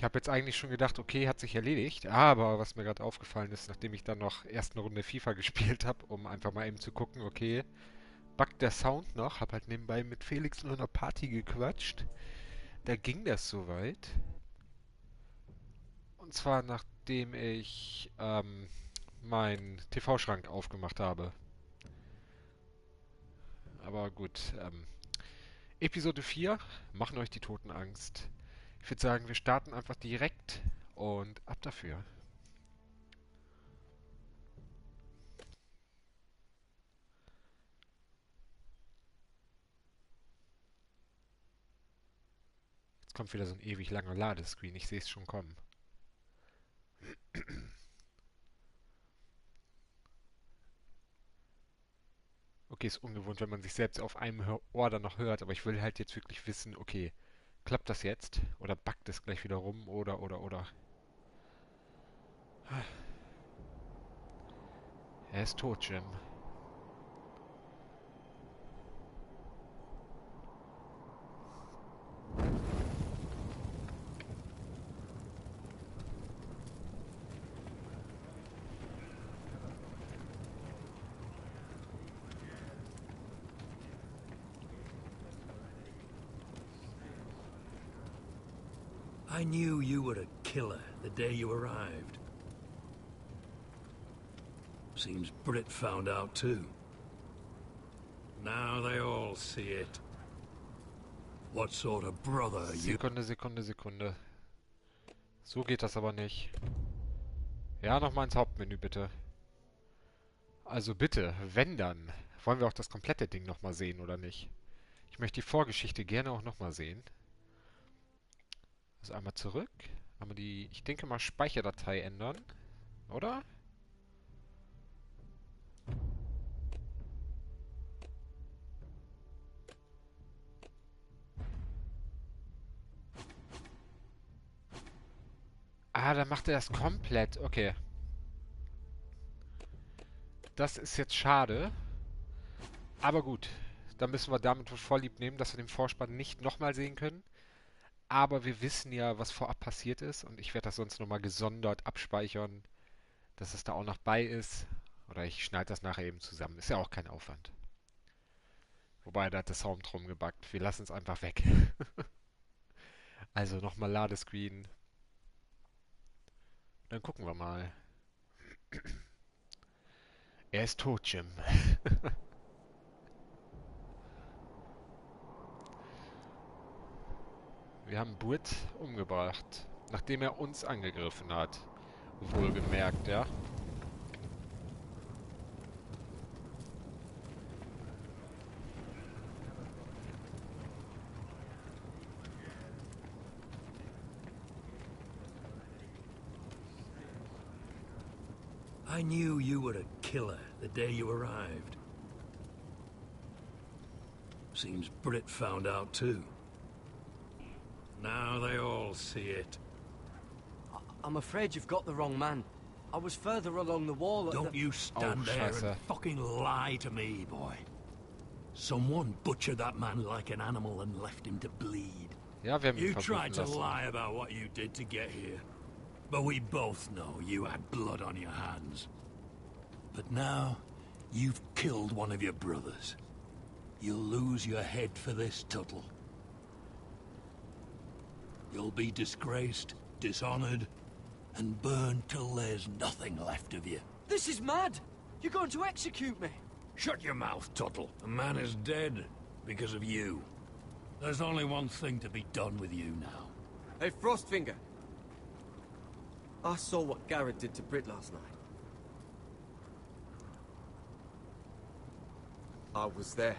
Ich habe jetzt eigentlich schon gedacht, okay, hat sich erledigt. Aber was mir gerade aufgefallen ist, nachdem ich dann noch erst eine Runde FIFA gespielt habe, um einfach mal eben zu gucken, okay, buggt der Sound noch? Hab halt nebenbei mit Felix nur einer Party gequatscht. Da ging das soweit. Und zwar nachdem ich meinen TV-Schrank aufgemacht habe. Aber gut, Episode 4, machen euch die Toten Angst. Ich würde sagen, wir starten einfach direkt und ab dafür. Jetzt kommt wieder so ein ewig langer Ladescreen, ich sehe es schon kommen. Okay, ist ungewohnt, wenn man sich selbst auf einem Ohr dann noch hört, aber ich will halt jetzt wirklich wissen, okay, klappt das jetzt? Oder backt es gleich wieder rum? Oder. Er ist tot, Jim. I knew you were a killer the day you arrived. Seems Britt found out too. Now they all see it. What sort of brother are you? Sekunde. So geht das aber nicht. Ja, nochmal ins Hauptmenü bitte. Also bitte, wenn dann, wollen wir auch das komplette Ding nochmal sehen, oder nicht? Ich möchte die Vorgeschichte gerne auch nochmal sehen. Also einmal zurück. Einmal die, ich denke mal, Speicherdatei ändern. Oder? Ah, dann macht er das komplett. Okay. Das ist jetzt schade. Aber gut. Dann müssen wir damit vorlieb nehmen, dass wir den Vorspann nicht nochmal sehen können. Aber wir wissen ja, was vorab passiert ist. Und ich werde das sonst nochmal gesondert abspeichern, dass es da auch noch bei ist. Oder ich schneide das nachher eben zusammen. Ist ja auch kein Aufwand. Wobei, da hat der Sound drum gebackt. Wir lassen es einfach weg. Also nochmal Ladescreen. Dann gucken wir mal. Er ist tot, Jim. Wir haben Britt umgebracht, nachdem er uns angegriffen hat. Wohlgemerkt, ja. I knew you were a killer the day you arrived. Seems Britt found out too. Now they all see it. I'm afraid you've got the wrong man. I was further along the wall at Don't you stand there and fucking lie to me, boy. Someone butchered that man like an animal and left him to bleed. Ja, wir haben ihn You tried to lassen. lie about what you did to get here. But we both know you had blood on your hands. But now, you've killed one of your brothers. You'll lose your head for this, Tuttle. You'll be disgraced, dishonored, and burned till there's nothing left of you. This is mad! You're going to execute me! Shut your mouth, Tuttle. The man is dead because of you. There's only one thing to be done with you now. Hey, Frostfinger! I saw what Garrett did to Britt last night. I was there.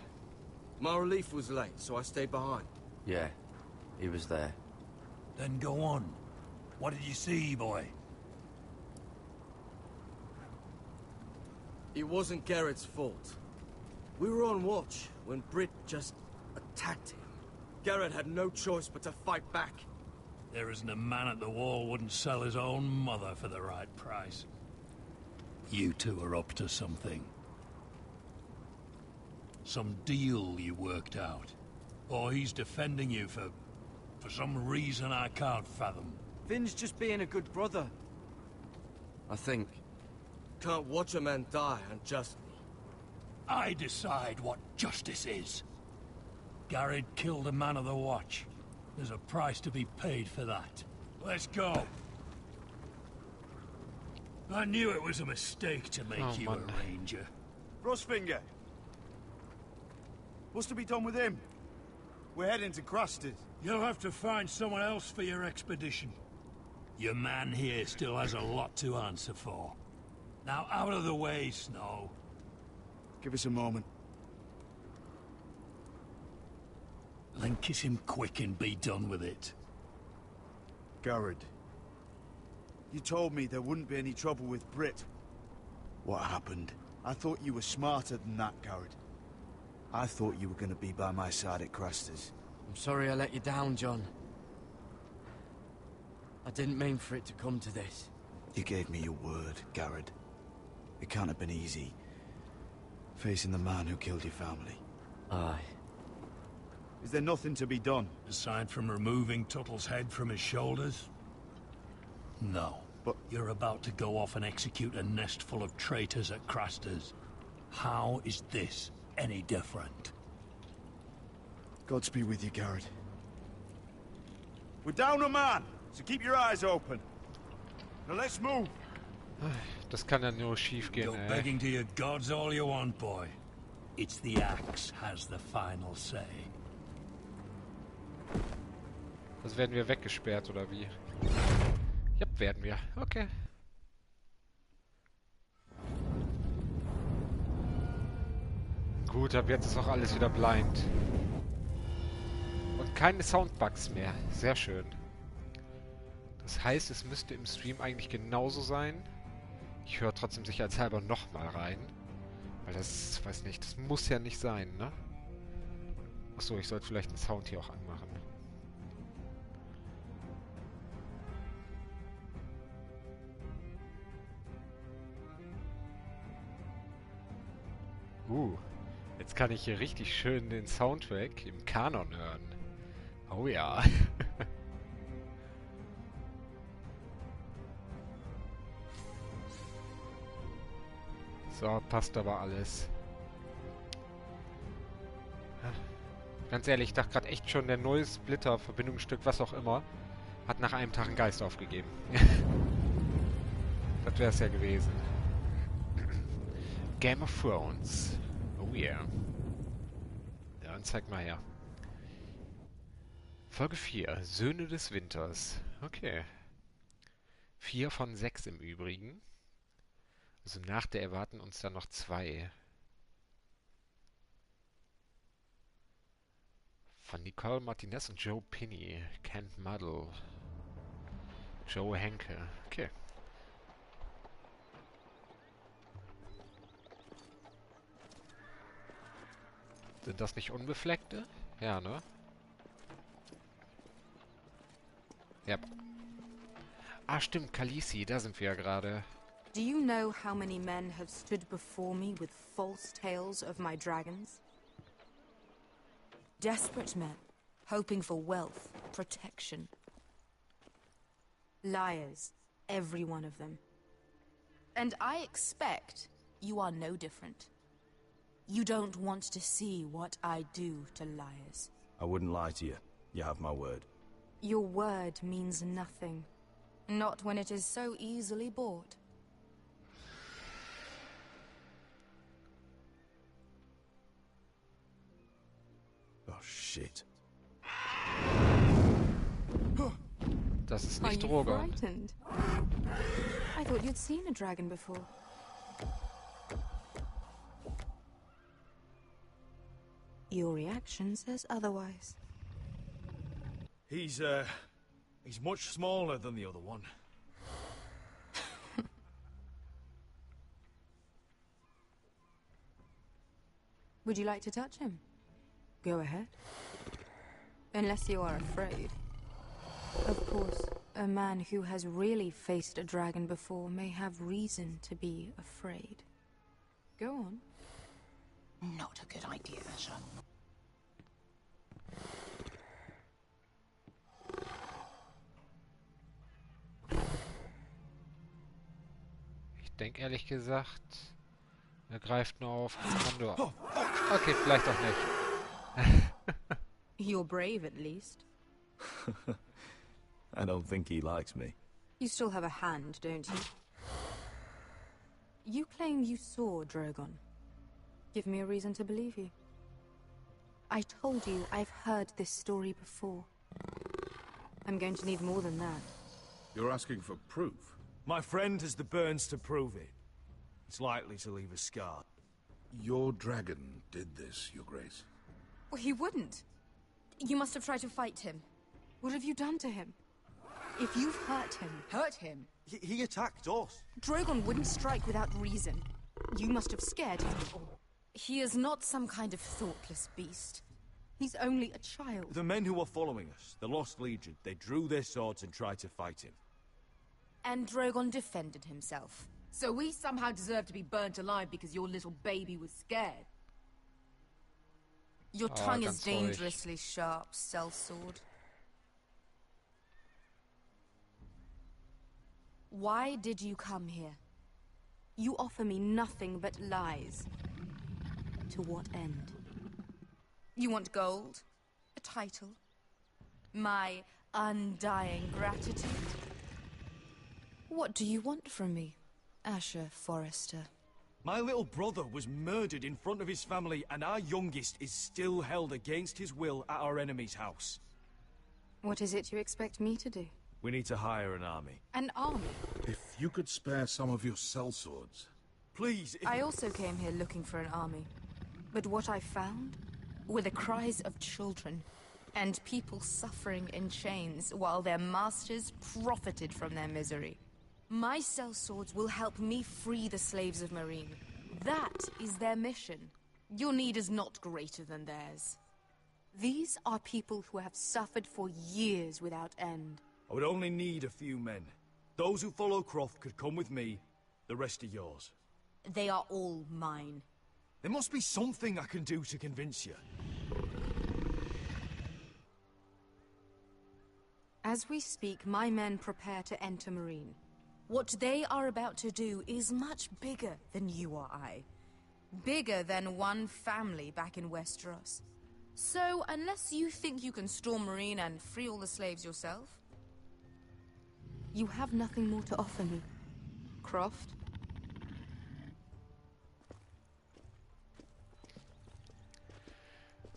My relief was late, so I stayed behind. Yeah, he was there. Then go on. What did you see, boy? It wasn't Garrett's fault. We were on watch when Britt just attacked him. Garrett had no choice but to fight back. There isn't a man at the wall wouldn't sell his own mother for the right price. You two are up to something. Some deal you worked out. Or he's defending you for some reason I can't fathom. Finn's just being a good brother. I think. Can't watch a man die unjustly. I decide what justice is. Garrett killed a man of the watch. There's a price to be paid for that. Let's go. I knew it was a mistake to make you a ranger. Frostfinger. What's to be done with him? We're heading to Crusters. You'll have to find someone else for your expedition. Your man here still has a lot to answer for. Now out of the way, Snow. Give us a moment. Then kiss him quick and be done with it. Garrett. You told me there wouldn't be any trouble with Brit. What happened? I thought you were smarter than that, Garrett. I thought you were going to be by my side at Crusters. I'm sorry I let you down, John. I didn't mean for it to come to this. You gave me your word, Garrett. It can't have been easy. Facing the man who killed your family. Aye. Is there nothing to be done? Aside from removing Tuttle's head from his shoulders? No. But you're about to go off and execute a nest full of traitors at Crusters. How is this any different? Godspeed with you, Garrett. We're down a man, so keep your eyes open. Now let's move. Das kann ja nur schief gehen, Go begging to your gods all you want, boy. It's the axe has the final say. Also werden wir weggesperrt, oder wie? Ja, werden wir. Okay. Gut, ab jetzt ist auch alles wieder blind. Und keine Soundbugs mehr. Sehr schön. Das heißt, es müsste im Stream eigentlich genauso sein. Ich höre trotzdem sicherheitshalber nochmal rein. Weil das, weiß nicht, das muss ja nicht sein, ne? Achso, ich sollte vielleicht den Sound hier auch anmachen. Jetzt kann ich hier richtig schön den Soundtrack im Kanon hören. Oh ja. So, passt aber alles. Ganz ehrlich, ich dachte gerade echt schon, der neue Splitter, Verbindungsstück, was auch immer, hat nach einem Tag einen Geist aufgegeben. Das wäre es ja gewesen. Game of Thrones. Oh yeah. Ja, dann zeig mal her. Folge 4. Söhne des Winters. Okay. 4 von 6 im Übrigen. Also nach der erwarten uns dann noch 2. Von Nicole Martinez und Joe Pinney. Kent Muddle. Joe Henke. Okay. Sind das nicht Unbefleckte? Ja, ne? Ja. Ah, stimmt, Khaleesi, da sind wir ja gerade. Do you know how many men have stood before me with false tales of my dragons? Desperate men, hoping for wealth, protection. Liars, every one of them. And I expect you are no different. You don't want to see what I do to liars. I wouldn't lie to you. You have my word. Your word means nothing. Not when it is so easily bought. Oh, shit. Das ist Are nicht you Drogon. frightened? I thought you'd seen a dragon before. Your reaction says otherwise. He's much smaller than the other one. Would you like to touch him? Go ahead. Unless you are afraid. Of course, a man who has really faced a dragon before may have reason to be afraid. Go on. Not a good idea, sir. denke ehrlich gesagt, er greift nur auf Kommando. Okay, vielleicht auch nicht. You're brave, at least. I don't think he likes me. You still have a hand, don't you? You claim you saw Drogon. Give me a reason to believe you. I told you I've heard this story before. I'm going to need more than that. You're asking for proof? My friend has the burns to prove it. It's likely to leave a scar. Your dragon did this, Your Grace. Well, he wouldn't. You must have tried to fight him. What have you done to him? If you've hurt him... Hurt him? He attacked us. Drogon wouldn't strike without reason. You must have scared him. He is not some kind of thoughtless beast. He's only a child. The men who were following us, the Lost Legion, they drew their swords and tried to fight him. And Drogon defended himself. So we somehow deserve to be burnt alive because your little baby was scared. Your tongue is Kantholz. dangerously sharp, sellsword. Why did you come here? You offer me nothing but lies. To what end? You want gold? A title? My undying gratitude? What do you want from me, Asher Forrester? My little brother was murdered in front of his family, and our youngest is still held against his will at our enemy's house. What is it you expect me to do? We need to hire an army. An army? If you could spare some of your sellswords. Please, if... I also came here looking for an army. But what I found were the cries of children and people suffering in chains while their masters profited from their misery. My sellswords will help me free the slaves of Marine. That is their mission. Your need is not greater than theirs. These are people who have suffered for years without end. I would only need a few men. Those who follow Croft could come with me. The rest are yours. They are all mine. There must be something I can do to convince you. As we speak, my men prepare to enter Marine. What they are about to do is much bigger than you or I. Bigger than one family back in Westeros. So, unless you think you can storm Marine and free all the slaves yourself... You have nothing more to offer me, Croft.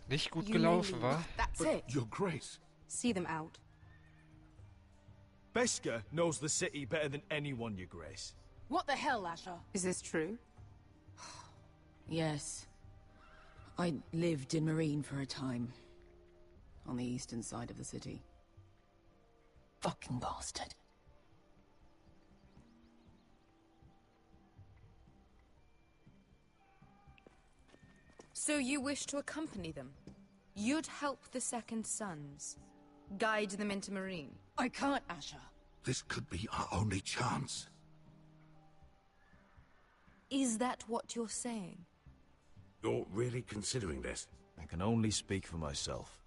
Nicht gut You gelaufen, may wa? leave. That's it. Your Grace. See them out. Beskar knows the city better than anyone, Your Grace. What the hell, Asher? Is this true? Yes. I lived in Marine for a time. On the eastern side of the city. Fucking bastard. So you wish to accompany them? You'd help the Second Sons. Guide them into Marine. I can't, Asher. This could be our only chance. Is that what you're saying? You're really considering this? I can only speak for myself.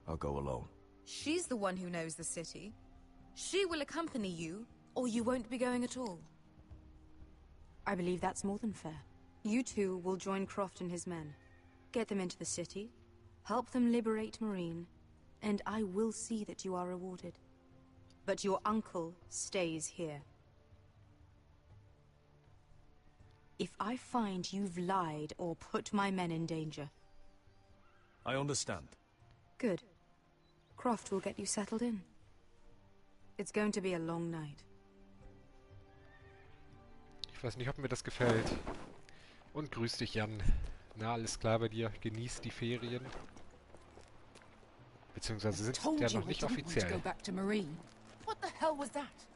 I'll go alone. She's the one who knows the city. She will accompany you, or you won't be going at all. I believe that's more than fair. You two will join Croft and his men. Get them into the city, help them liberate Marine, and I will see that you are rewarded. But your uncle stays here. If I find you've lied or put my men in danger... I understand. Good. Croft will get you settled in. It's going to be a long night. Ich weiß nicht, ob mir das gefällt. Und grüß dich, Jan. Na, alles klar bei dir? Genießt die Ferien. Beziehungsweise sind ja noch nicht offiziell. Go back to Marine. What the hell was that?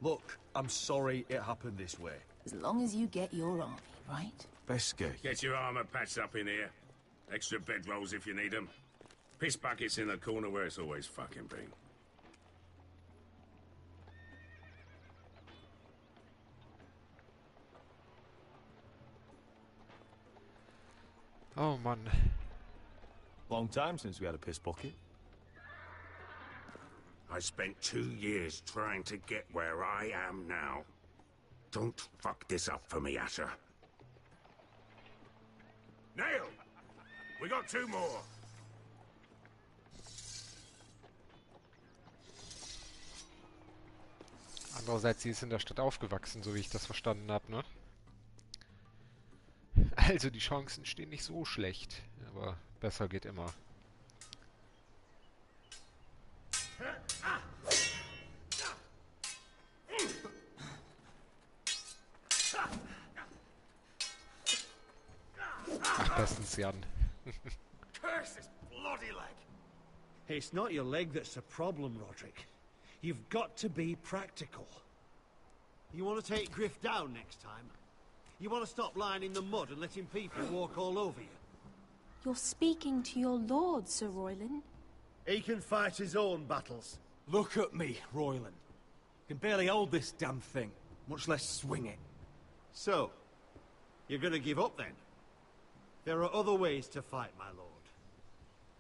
Look, I'm sorry it happened this way. As long as you get your army, right? Beskar, Get your armor patched up in here. Extra bedrolls if you need them. Piss buckets in the corner where it's always fucking been. Oh Mann. long time since we had a piss bucket. I spent 2 years trying to get where I am now. Don't fuck this up for me, Asher. Nail! We got 2 more. Andererseits, sie ist in der Stadt aufgewachsen, so wie ich das verstanden habe, ne? Also die Chancen stehen nicht so schlecht, aber besser geht immer. Ach, bestens, Jan. Curse this bloody leg! It's not your leg that's a problem, Roderick. You've got to be practical. You want to take Griff down next time? You want to stop lying in the mud and letting people walk all over you? You're speaking to your lord, Sir Royland. He can fight his own battles. Look at me, Royland. Can barely hold this damn thing, much less swing it. So, you're going to give up then? There are other ways to fight, my lord.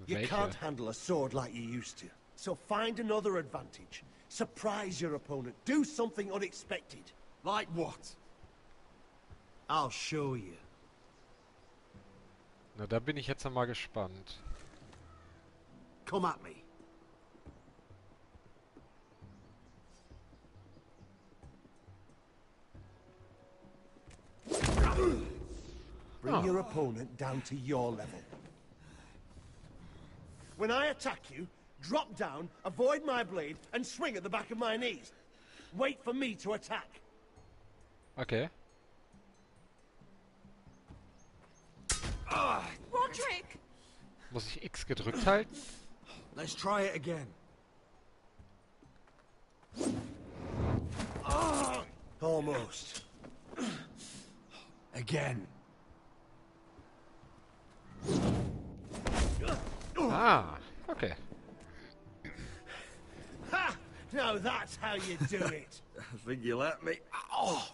You can't handle a sword like you used to. So find another advantage. Surprise your opponent. Do something unexpected. Like what? I'll show you. Na, da bin ich jetzt mal gespannt. Come at me. Bring your opponent down to your level. When I attack you, drop down, avoid my blade, and swing at the back of my knees. Wait for me to attack. Okay. Roderick! Muss ich X gedrückt halten? Let's try it again. Almost. Again. Ah, okay. Ha! Now that's how you do it. I think you let me. Oh!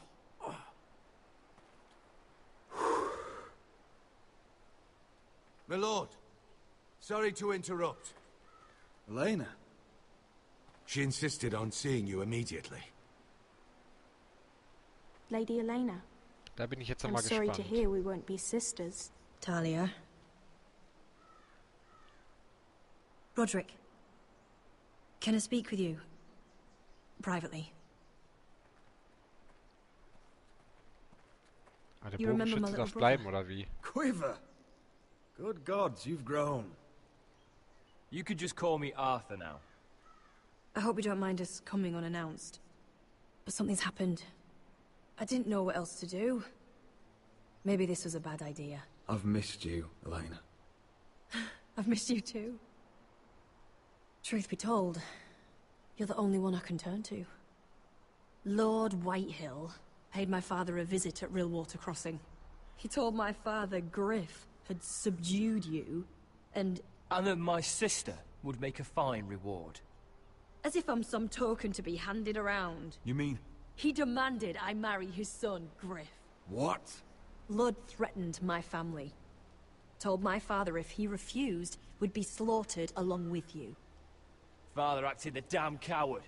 My lord, sorry to interrupt. Elena? She insisted on seeing you immediately. Lady Elena, Da bin ich jetzt I'm mal sorry gespannt. to hear we won't be sisters. Talia. Roderick. Can I speak with you? Privately. Ah, der You remember my Bogenschütze little darf brother? bleiben, oder wie? Quiver! Good gods, you've grown. You could just call me Arthur now. I hope you don't mind us coming unannounced. But something's happened. I didn't know what else to do. Maybe this was a bad idea. I've missed you, Elena. I've missed you too. Truth be told, you're the only one I can turn to. Lord Whitehill paid my father a visit at Rillwater Crossing. He told my father Griff had subdued you, and that my sister would make a fine reward. as if I'm some token to be handed around. You mean... He demanded I marry his son, Griff. What? Lord threatened my family. Told my father if he refused, would be slaughtered along with you. Father acted the damn coward.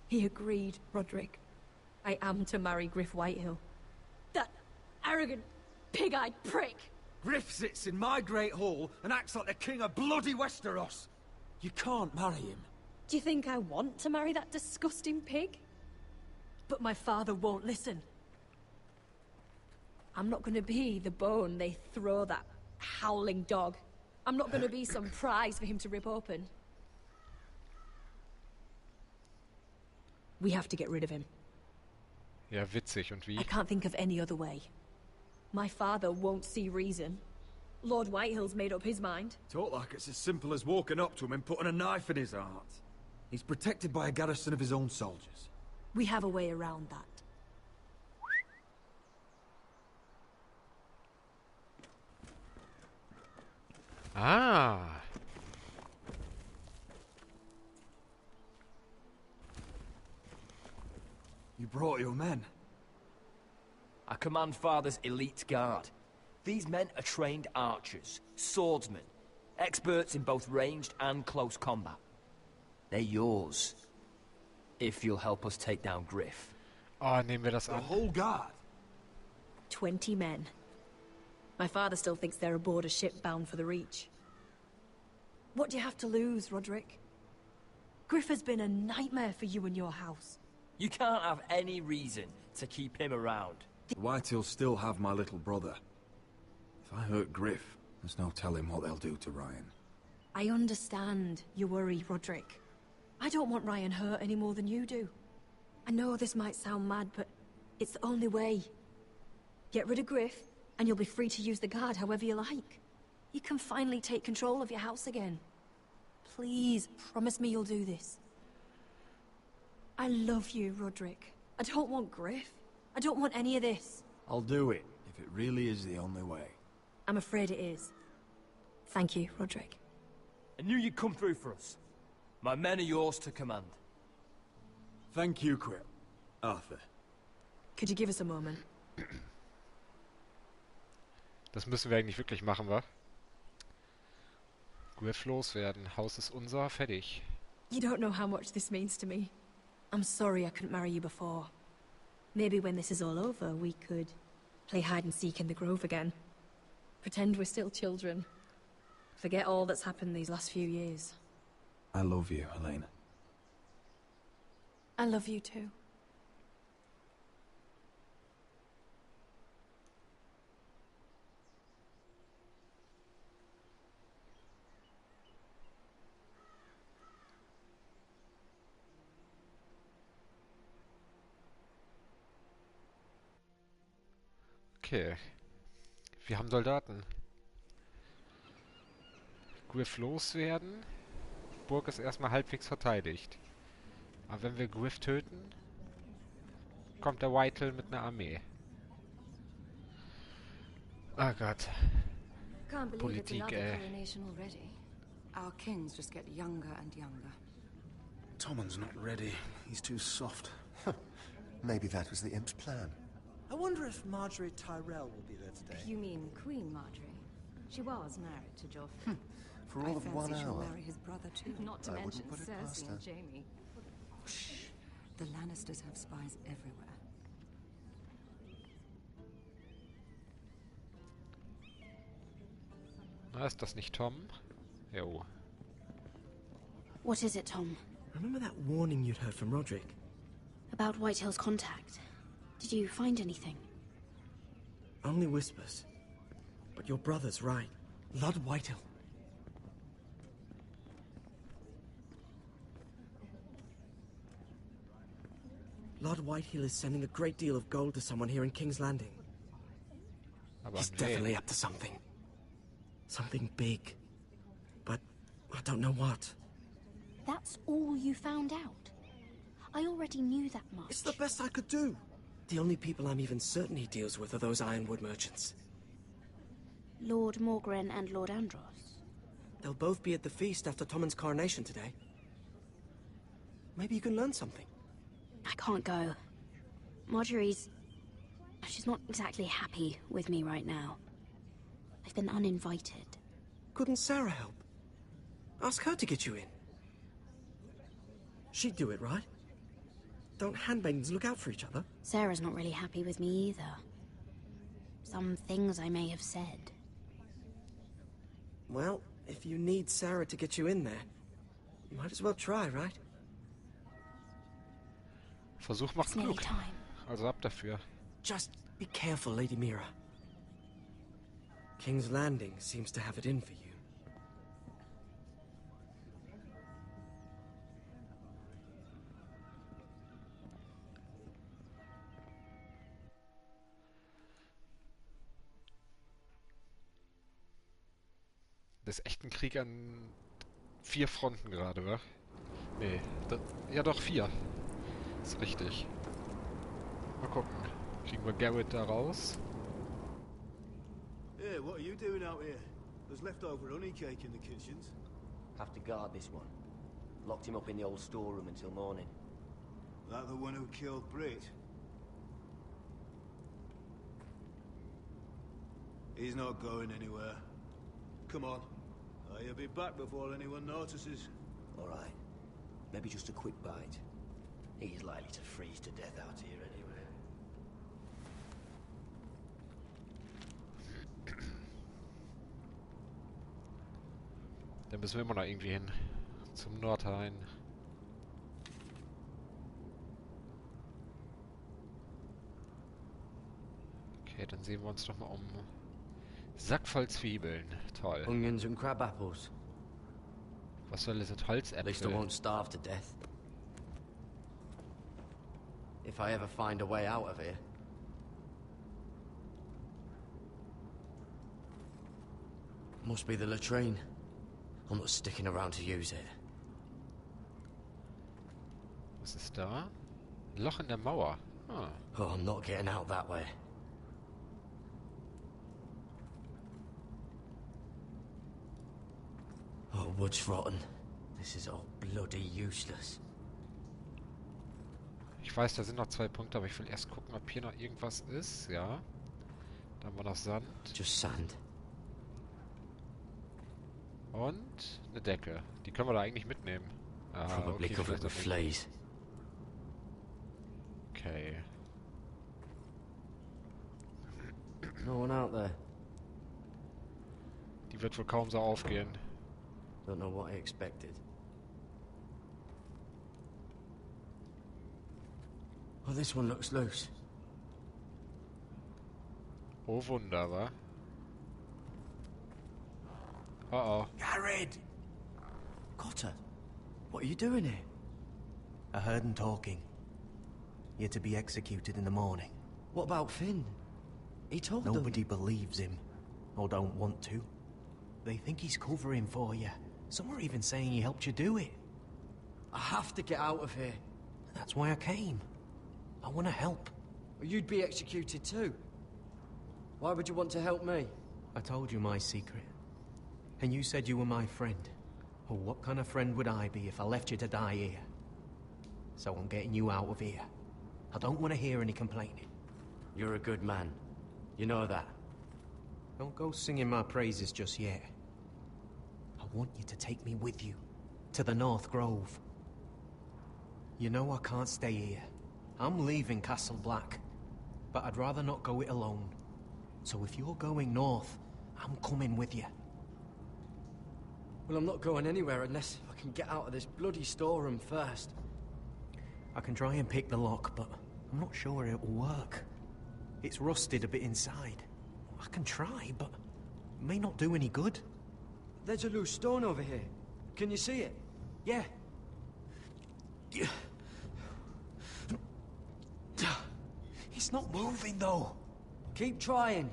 He agreed, Roderick. I am to marry Griff Whitehill. That arrogant, pig-eyed prick! Griff sits in my great hall and acts like the king of bloody Westeros. You can't marry him. Do you think I want to marry that disgusting pig? But my father won't listen. I'm not gonna be the bone they throw that howling dog. I'm not gonna be some prize for him to rip open. We have to get rid of him. Ja, witzig. Und wie? I can't think of any other way. My father won't see reason. Lord Whitehill's made up his mind. Talk like it's as simple as walking up to him and putting a knife in his heart. He's protected by a garrison of his own soldiers. We have a way around that. Ah. You brought your men. I command Father's elite guard. These men are trained archers, swordsmen, experts in both ranged and close combat. They're yours. If you'll help us take down Griff. Oh, nehmen wir das The an. whole guard? 20 men. My father still thinks they're aboard a ship bound for the Reach. What do you have to lose, Roderick? Griff has been a nightmare for you and your house. You can't have any reason to keep him around. The Whitehills still have my little brother. If I hurt Griff, there's no telling what they'll do to Ryan. I understand your worry, Roderick. I don't want Ryan hurt any more than you do. I know this might sound mad, but it's the only way. Get rid of Griff, and you'll be free to use the guard however you like. You can finally take control of your house again. Please, promise me you'll do this. I love you, Roderick. I don't want Griff. I don't want any of this. I'll do it, if it really is the only way. I'm afraid it is. Thank you, Roderick. I knew you'd come through for us. My men are yours to command. Thank you, Quip. Arthur. Could you give us a moment? Das müssen wir eigentlich wirklich machen, wa? Griff loswerden. Haus ist unser. Fertig. You don't know how much this means to me. I'm sorry I couldn't marry you before. Maybe when this is all over, we could play hide and seek in the grove again. Pretend we're still children. Forget all that's happened these last few years. I love you, Helena. I love you too. Okay. Wir haben Soldaten. Griff loswerden. Burg ist erstmal halbwegs verteidigt. Aber wenn wir Griff töten, kommt der Whitehill mit einer Armee. Oh Gott. Can't believe Politik, it's another coronation already. Our kings just get younger and younger. Tommen's not ready. He's too soft. Maybe that was the imp's plan. I wonder if Marjorie Tyrell will be there today. You mean Queen Marjorie? She was married to Joffrey. For all of 1 she'll hour. marry his brother too. Not to I mention wouldn't put it past Cersei her. and Jaime. Shh. The Lannisters have spies everywhere. Na, ist das nicht Tom? Jo. What is it, Tom? Remember that warning you'd heard from Roderick? About Whitehill's contact. Did you find anything? Only whispers. But your brother's right. Lord Whitehill. Lord Whitehill is sending a great deal of gold to someone here in King's Landing. He's definitely up to something. Something big. But I don't know what. That's all you found out? I already knew that much. It's the best I could do. The only people I'm even certain he deals with are those ironwood merchants. Lord Morgren and Lord Andros. They'll both be at the feast after Tommen's coronation today. Maybe you can learn something. I can't go. Marjorie's... she's not exactly happy with me right now. I've been uninvited. Couldn't Sarah help? Ask her to get you in. She'd do it, right? Don't handmaidens look out for each other? Sarah's not really happy with me either. Some things I may have said. Well, if you need Sarah to get you in there, you might as well try, right? Versuch macht klug. Also ab dafür. Just be careful, Lady Mira. King's Landing seems to have it in for you. Das ist echt ein Krieg an 4 Fronten gerade, wa? Nee, ja doch 4. Ist richtig. Mal gucken. Kriegen wir Garrett da raus? Yeah, what are you doing out here? There's leftover honey cake in the kitchens. Have to guard this one. Locked him up in the old storeroom until morning. That the one who killed Brit? He's not going anywhere. Come on. You'll be back before anyone notices. All right. Maybe just a quick bite. He's likely to freeze to death out here anyway. Da müssen wir immer noch irgendwie hin. Zum Nordrhein. Okay, dann sehen wir uns doch mal um. Sack voll Zwiebeln. Toll. Onions and crab apples. Was soll das mit Holzäpfel? At least I won't starve to death. If I ever find a way out of here. Must be the latrine. I'm not sticking around to use it. Was ist da? Loch in der Mauer. Ah. Oh, I'm not getting out that way. Oh, wood's rotten. This is all bloody useless. Ich weiß, da sind noch 2 Punkte, aber ich will erst gucken, ob hier noch irgendwas ist. Ja. Da haben wir noch Sand. Just sand. Und eine Decke. Die können wir da eigentlich mitnehmen. Ah, Probably okay, covered with fleas. Okay. No one out there. Die wird wohl kaum so aufgehen. Don't know what I expected. Oh, this one looks loose. Oh Wunder, wa? Uh-oh. Garrett! Cotter, what are you doing here? I heard him talking. You're to be executed in the morning. What about Finn? He told them. Nobody believes him. Or don't want to. They think he's covering for you. Some are even saying he helped you do it. I have to get out of here. That's why I came. I want to help. Well, you'd be executed too. Why would you want to help me? I told you my secret. And you said you were my friend. Well, what kind of friend would I be if I left you to die here? So I'm getting you out of here. I don't want to hear any complaining. You're a good man. You know that. Don't go singing my praises just yet. I want you to take me with you. To the North Grove. You know I can't stay here. I'm leaving Castle Black. But I'd rather not go it alone. So if you're going north, I'm coming with you. Well, I'm not going anywhere unless I can get out of this bloody storeroom first. I can try and pick the lock, but I'm not sure it will work. It's rusted a bit inside. I can try, but it may not do any good. There's a loose stone over here. Can you see it? Yeah. It's not moving, though. Keep trying.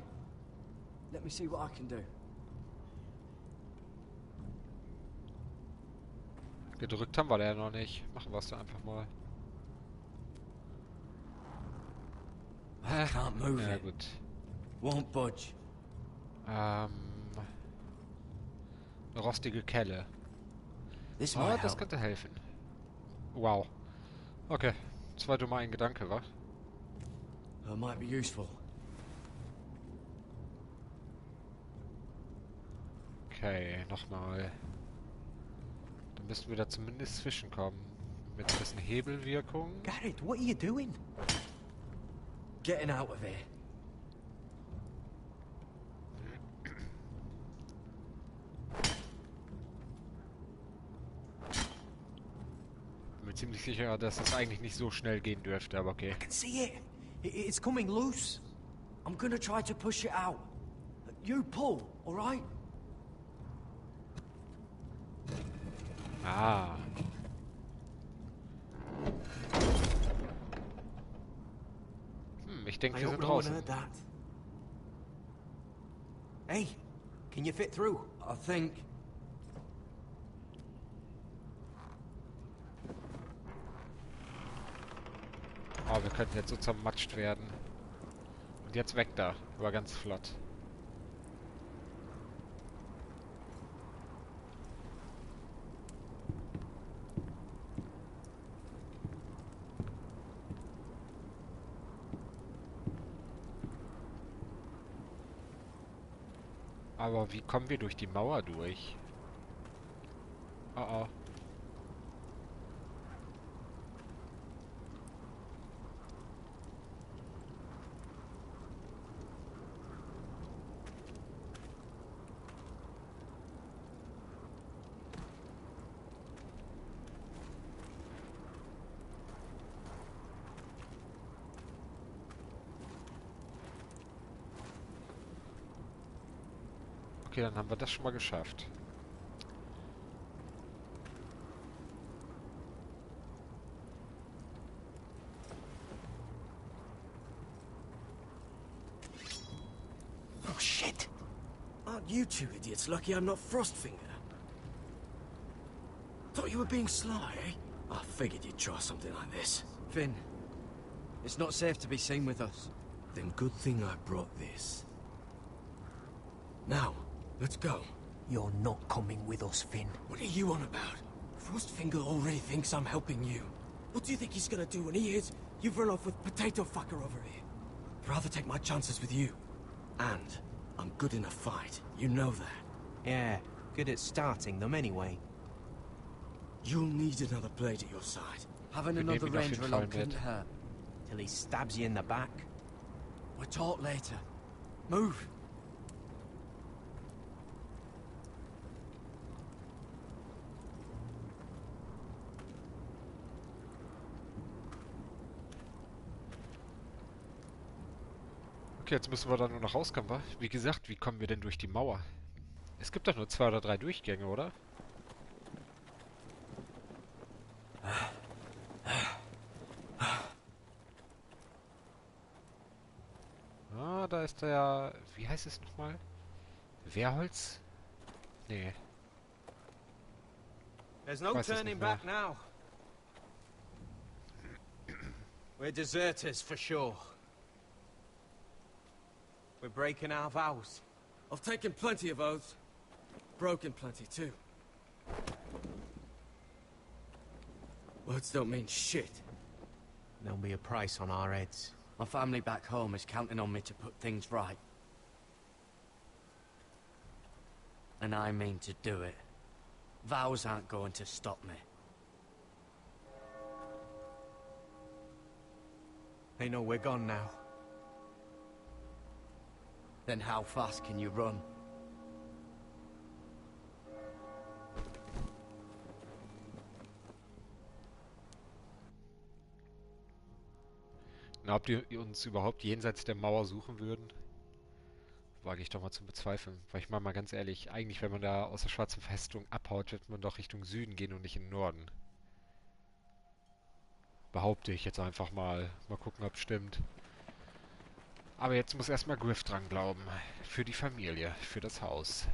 Let me see what I can do. Gedrückt haben wir da ja noch nicht. Machen wir es doch einfach mal. I can't move Ja, it. gut. Won't budge. Eine rostige Kelle. This Ah, might das help. könnte helfen. Wow. Okay. Das war mal ein Gedanke, wa? It might be useful. Okay, nochmal. Dann müssen wir da zumindest zwischenkommen. Mit ein bisschen Hebelwirkung. Garrett, what are you doing? Getting out of here. Bin mir ziemlich sicher, dass es eigentlich nicht so schnell gehen dürfte, aber okay. I can see it. It's coming loose. I'm gonna try to push it out. You pull, alright? Ah. Ich denke, wir sind draußen. Hey, can you fit through? I think. Oh, wir könnten jetzt so zermatscht werden. Und jetzt weg da. Aber ganz flott. Aber wie kommen wir durch die Mauer durch? Oh oh. Okay, dann haben wir das schon mal geschafft. Oh shit! Aren't you two idiots lucky I'm not Frostfinger? Thought you were being sly, eh? I figured you'd try something like this. Finn, it's not safe to be seen with us. Then good thing I brought this. Now, let's go. You're not coming with us, Finn. What are you on about? Frostfinger already thinks I'm helping you. What do you think he's gonna do when he hears you've run off with Potato Fucker over here? I'd rather take my chances with you. And I'm good in a fight. You know that. Yeah, good at starting them anyway. You'll need another blade at your side. Having another ranger along couldn't hurt. Till he stabs you in the back. We'll talk later. Move! Okay, jetzt müssen wir da nur noch rauskommen, wa? Wie gesagt, wie kommen wir denn durch die Mauer? Es gibt doch nur 2 oder 3 Durchgänge, oder? Ah, da ist der... Wie heißt es nochmal? Wehrholz? Nee. There's no turning back now. We're deserters for sure. We're breaking our vows. I've taken plenty of oaths. Broken plenty, too. Words don't mean shit. There'll be a price on our heads. My family back home is counting on me to put things right. And I mean to do it. Vows aren't going to stop me. They know we're gone now. Then how fast can you run? Na, ob die uns überhaupt jenseits der Mauer suchen würden, wage ich doch mal zu bezweifeln. Weil ich mal ganz ehrlich, eigentlich wenn man da aus der schwarzen Festung abhaut, wird man doch Richtung Süden gehen und nicht in den Norden. Behaupte ich jetzt einfach mal. Mal gucken, ob es stimmt. Aber jetzt muss erstmal Griff dran glauben. Für die Familie, für das Haus.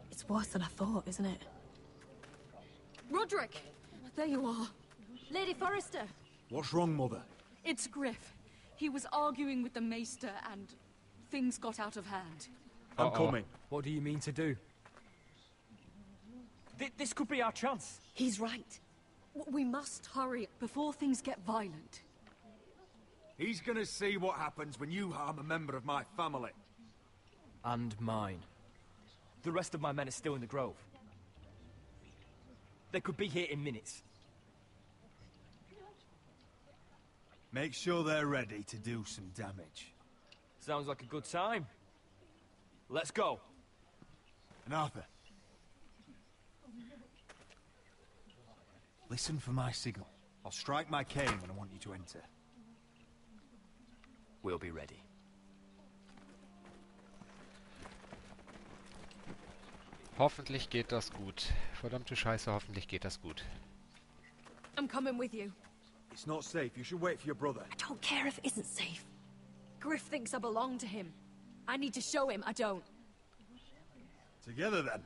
It's worse than I thought, isn't it? Roderick! There you are. Lady Forrester! What's wrong, Mother? It's Griff. He was arguing with the Maester and things got out of hand. I'm coming. What do you mean to do? This could be our chance. He's right. We must hurry before things get violent. He's gonna see what happens when you harm a member of my family. And mine. The rest of my men are still in the grove. They could be here in minutes. Make sure they're ready to do some damage. Sounds like a good time. Let's go. And Arthur, listen for my signal. I'll strike my cane when I want you to enter. We'll be ready. Hoffentlich geht das gut. Verdammte Scheiße, hoffentlich geht das gut. I'm coming with you. It's not safe. You should wait for your brother. I don't care if it isn't safe. Griff thinks I belong to him. I need to show him I don't. Together, then.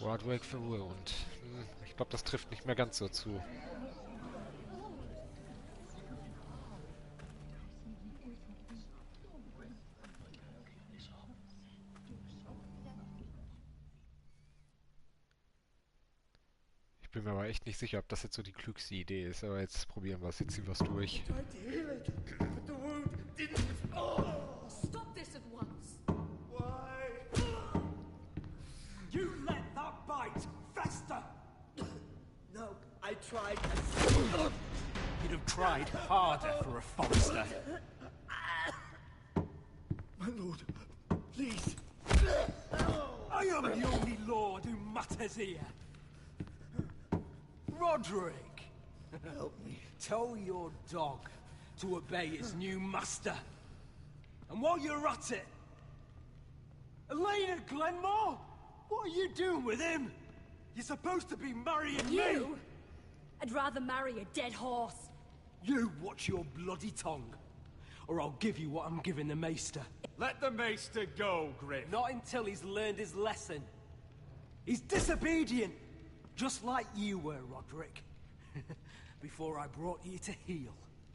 Roderick verwirrend. Ich glaube, das trifft nicht mehr ganz so zu. Ich bin mir aber echt nicht sicher, ob das jetzt so die klügste Idee ist. Aber jetzt probieren wir es. Jetzt ziehen wir es durch. Stop this at once. tried. You'd have tried harder for a Forester. My lord, please. I am the only lord who matters here. Roderick! Help me. Tell your dog to obey his new master. And while you're at it... Elena Glenmore? What are you doing with him? You're supposed to be marrying me! You? I'd rather marry a dead horse. You watch your bloody tongue, or I'll give you what I'm giving the Maester. Let the Maester go, Griff. Not until he's learned his lesson. He's disobedient, just like you were, Roderick. Before I brought you to heel.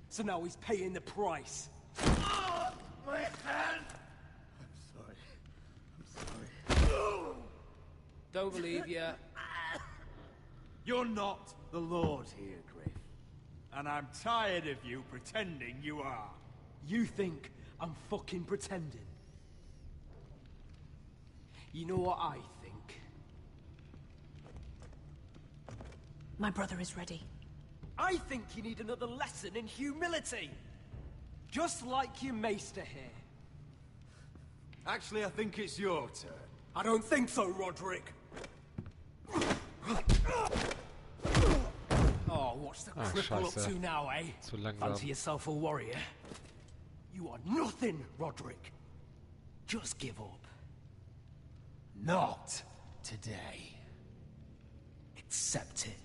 So now he's paying the price. Oh, my hand! I'm sorry. Don't believe you. You're not the Lord here, Griff. And I'm tired of you pretending you are. You think I'm fucking pretending? You know what I think? My brother is ready. I think you need another lesson in humility. Just like your Maester here. Actually, I think it's your turn. I don't think so, Roderick. Oh, what's the cripple up to now, eh? So langsam. Fancy yourself a warrior? You are nothing, Roderick. Just give up. Not today. Accept it.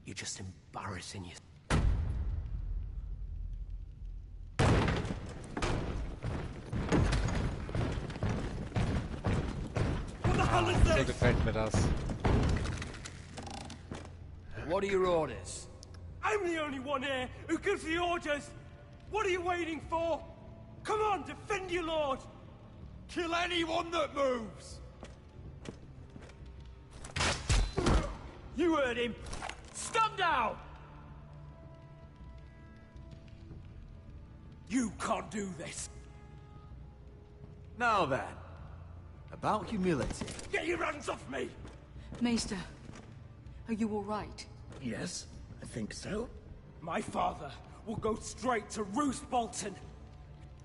You're just embarrassing yourself. What the hell is So this? gefällt mir das. What are your orders? I'm the only one here who gives the orders. What are you waiting for? Come on, defend your lord. Kill anyone that moves! You heard him. Stand down! You can't do this. Now then, about humility. Get your hands off me! Maester, are you all right? Yes, I think so. My father will go straight to Roose Bolton.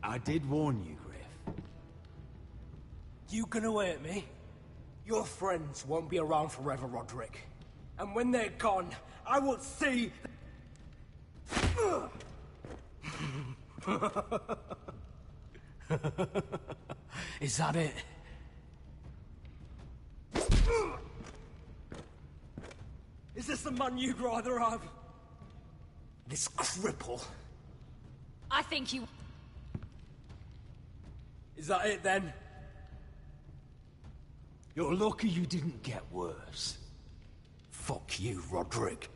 I did warn you, Griff. You gonna hurt me? Your friends won't be around forever, Roderick. And when they're gone, I will see... Is that it? Is this the man you'd rather have? This cripple? I think you... Is that it then? You're lucky you didn't get worse. Fuck you, Roderick.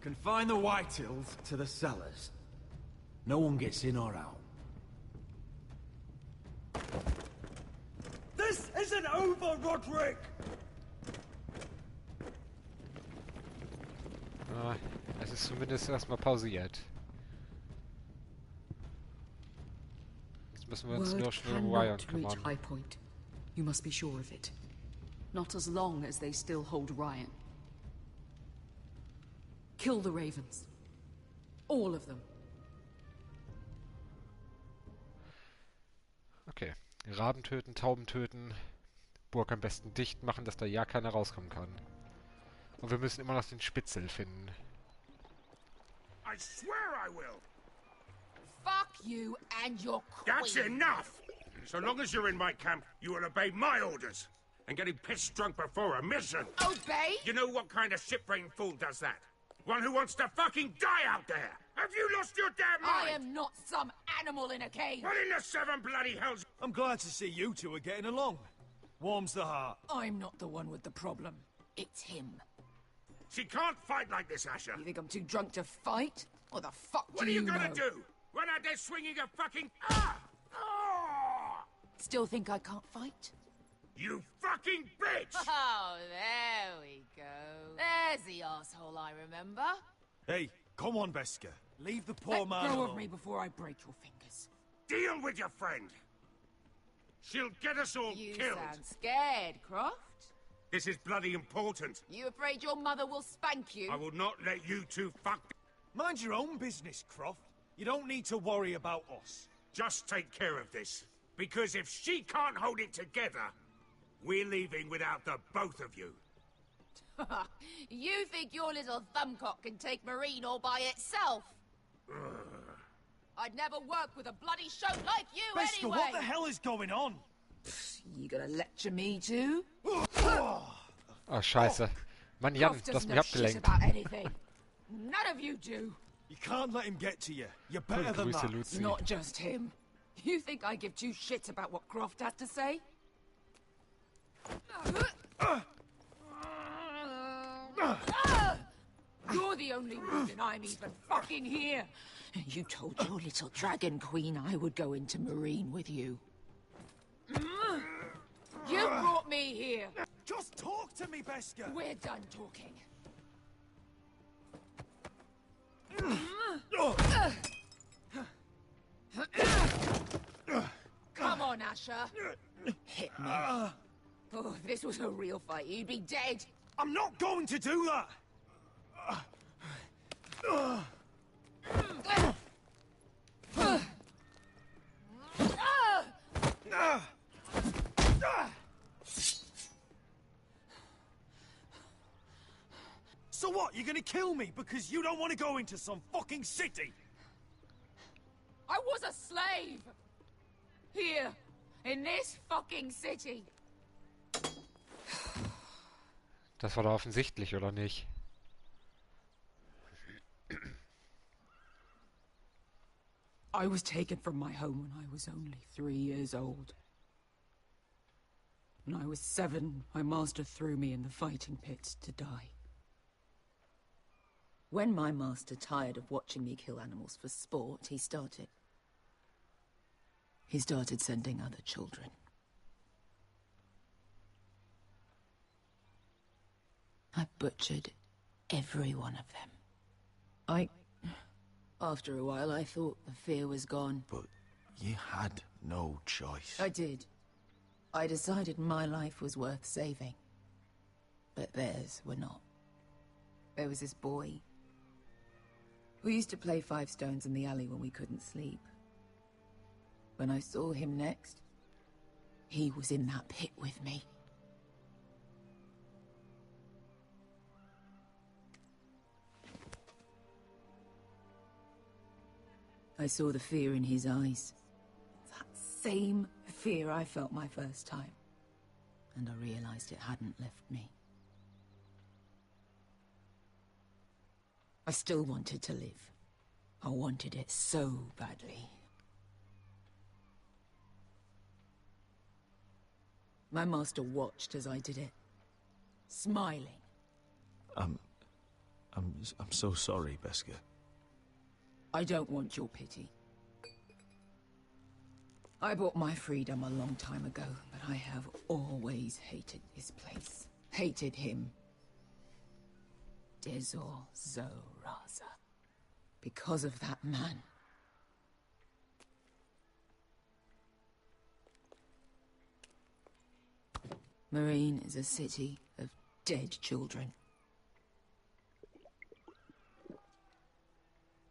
Confine the Whitehills to the cellars. No one gets in or out. This isn't over, Roderick! Es ist zumindest erstmal pausiert. Jetzt müssen wir uns nur schnell um Ryan kümmern. High Point. You must be sure of it. Not as long as they still hold Ryan. Kill the Ravens. All of them. Okay. Raben töten, Tauben töten. Burg am besten dicht machen, dass da ja keiner rauskommen kann. Und wir müssen immer noch den Spitzel finden. I swear I will. Fuck you and your queen. That's enough! So long as you're in my camp, you will obey my orders. And getting pissed drunk before a mission. Obey? You know what kind of shit-brained fool does that? One who wants to fucking die out there! Have you lost your damn mind? I am not some animal in a cage. What in the seven bloody hells? I'm glad to see you two are getting along. Warms the heart. I'm not the one with the problem. It's him. She can't fight like this, Asher. You think I'm too drunk to fight? What the fuck What do are you know? gonna do? Run out there swinging a fucking... Ah! Ah! Still think I can't fight? You fucking bitch! Oh, there we go. There's the asshole I remember. Hey, come on, Veska. Leave the poor man Let go alone. of me before I break your fingers. Deal with your friend. She'll get us all You killed. sound scared, Croft. This is bloody important. You afraid your mother will spank you? I will not let you two fuck... Mind your own business, Croft. You don't need to worry about us. Just take care of this. Because if she can't hold it together, we're leaving without the both of you. You think your little thumbcock can take Marine all by itself? I'd never work with a bloody show like you Beskha, anyway! what the hell is going on? You gonna lecture me too? Oh, scheiße. Mann, Jan, Croft du hast doesn't mich know shit abgelenkt. about anything. None of you do. You can't let him get to you. You're better than Grüße, that. Lucy. Not just him. You think I give two shits about what Croft has to say? You're the only reason I'm even fucking here. You told your little dragon queen I would go into Marine with you. You brought me here. Just talk to me, Beskha. We're done talking. Come on, Asher. Hit me. Oh, if this was a real fight, you'd be dead. I'm not going to do that. So what, you're gonna kill me because you don't want to go into some fucking city? I was a slave! Here, in this fucking city. Das war doch offensichtlich, oder nicht? I was taken from my home when I was only 3 years old. When I was 7, my master threw me in the fighting pits to die. When my master tired of watching me kill animals for sport, he started sending other children. I butchered every one of them. After a while, I thought the fear was gone. But you had no choice. I did. I decided my life was worth saving. But theirs were not. There was this boy who used to play 5 stones in the alley when we couldn't sleep. When I saw him next, he was in that pit with me. I saw the fear in his eyes. That same fear I felt my first time. And I realized it hadn't left me. I still wanted to live. I wanted it so badly. My master watched as I did it, smiling. I'm so sorry, Beskha. I don't want your pity. I bought my freedom a long time ago, but I have always hated this place. Hated him. Dezor Zoraza. Because of that man. Marine is a city of dead children.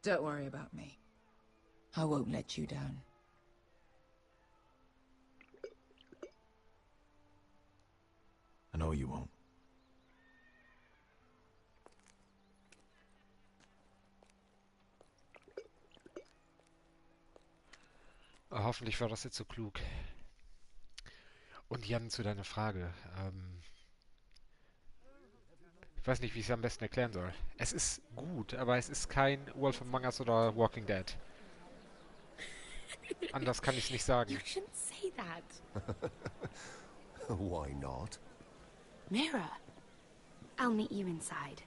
Don't worry about me. I won't let you down. I know you won't. Hoffentlich war das jetzt so klug. Und Jan, zu deiner Frage. Ich weiß nicht, wie ich es am besten erklären soll. Es ist gut, aber es ist kein Wolf Among Us oder Walking Dead. Anders kann ich es nicht sagen. You shouldn't say that. Why not? Mira, I'll meet you inside.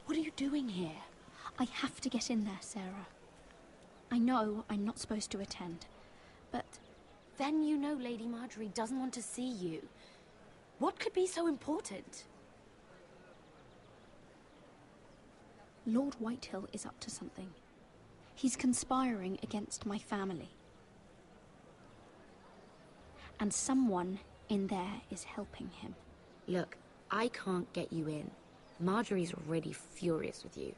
What are you doing here? I have to get in there, Sarah. I know I'm not supposed to attend, but then you know Lady Marjorie doesn't want to see you. What could be so important? Lord Whitehill is up to something. He's conspiring against my family. and someone in there is helping him. Look, I can't get you in. Marjorie's already furious with you.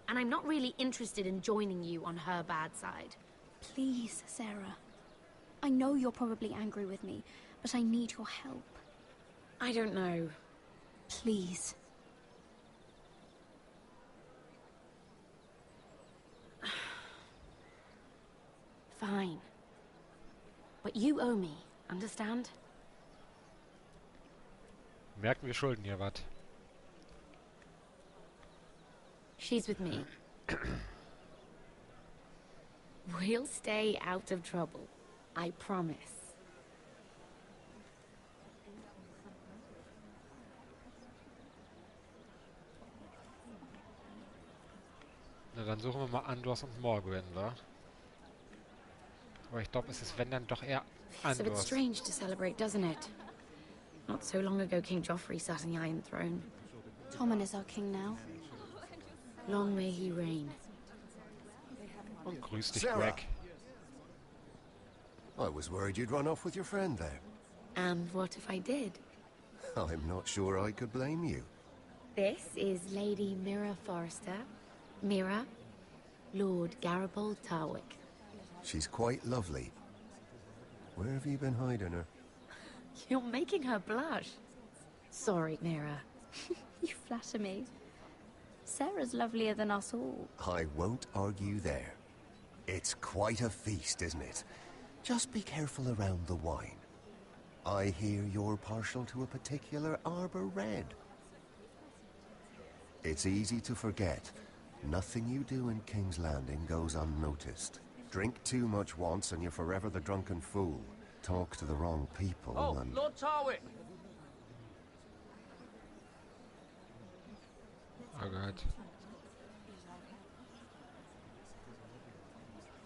And I'm not really interested in joining you on her bad side. Please, Sarah. I know you're probably angry with me, but I need your help. I don't know. Please. Fine. But you owe me, understand? Merken, wir schulden ihr was. She's with me. We'll stay out of trouble. I promise. Na, dann suchen wir mal Andros und Morgwen, wa? Aber ich glaube, es ist, wenn dann doch eher It's a bit Andros. strange to celebrate, doesn't it? Not so long ago, King Joffrey sat on the Iron Throne. Tommen is our king now. Long may he reign. Und grüß dich, Sarah. Greg. I was worried you'd run off with your friend there. And what if I did? I'm not sure I could blame you. This is Lady Mira Forrester. Mira, Lord Garibaldi Tarwick. She's quite lovely. Where have you been hiding her? You're making her blush. Sorry, Mira. You flatter me. Sarah's lovelier than us all. I won't argue there. It's quite a feast, isn't it? Just be careful around the wine. I hear you're partial to a particular Arbor Red. It's easy to forget. Nothing you do in King's Landing goes unnoticed. Drink too much once and you're forever the drunken fool. Talk to the wrong people and... Lord Tarwick! Oh Gott.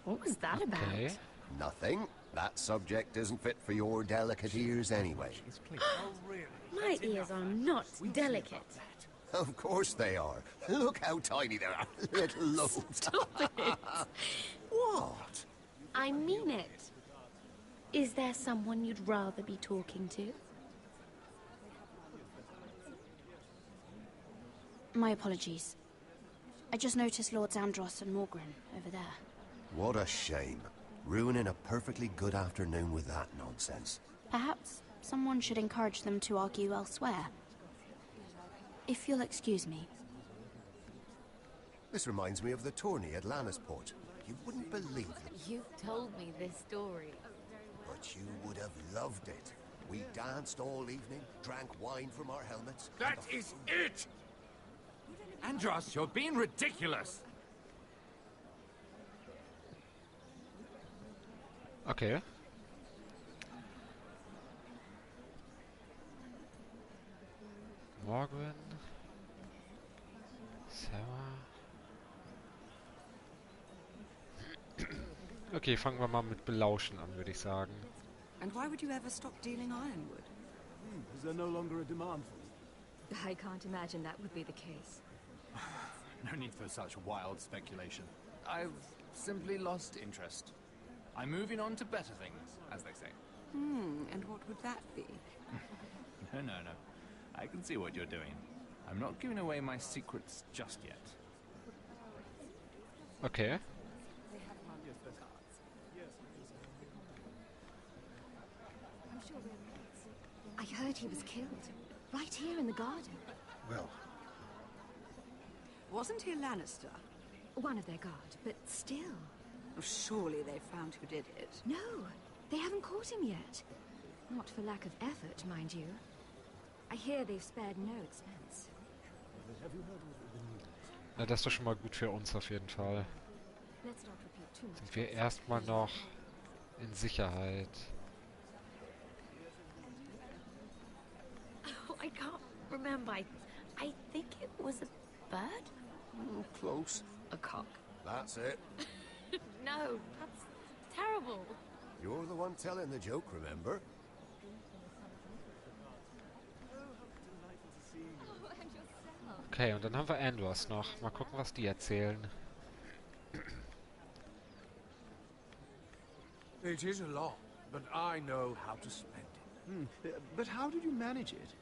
What was that Okay. about? Nothing. That subject isn't fit for your delicate ears anyway. My ears are not delicate. Of course they are. Look how tiny they are. Little lobes. Stop it. What? I mean it. Is there someone you'd rather be talking to? My apologies. I just noticed Lords Andros and Morgren over there. What a shame. Ruining a perfectly good afternoon with that nonsense. Perhaps someone should encourage them to argue elsewhere. If you'll excuse me. This reminds me of the tourney at Lannisport. You wouldn't believe it, You've told me this story. but you would have loved it. We danced all evening, drank wine from our helmets. That is it! Andros, you're being ridiculous! Okay. Morgwen. Sarah. Okay, fangen wir mal mit Belauschen an, würde ich sagen. And why would you ever stop dealing ironwood? Is there no longer a demand for it? I can't imagine that would be the case. No need for such wild speculation. I've simply lost interest. I'm moving on to better things, as they say. And what would that be? No. I can see what you're doing. I'm not giving away my secrets just yet. Okay. I heard he was killed. Right here in the garden. Well, Wasn't he a Lannister? One of their guard, but still. Surely they found who did it. No, they haven't caught him yet. Not for lack of effort, mind you. I hear they've spared no expense. Na, das ist doch schon mal gut für uns auf jeden Fall. Let's not repeat too much. Sind wir erstmal noch in Sicherheit. Oh, I can't remember. I think it was a bird? close. A cock. That's it. No, that's terrible. You're the one telling the joke, remember? Okay, und dann haben wir Andros noch. Mal gucken, was die erzählen. It is a lot, but I know how to spend it. But how did you manage it?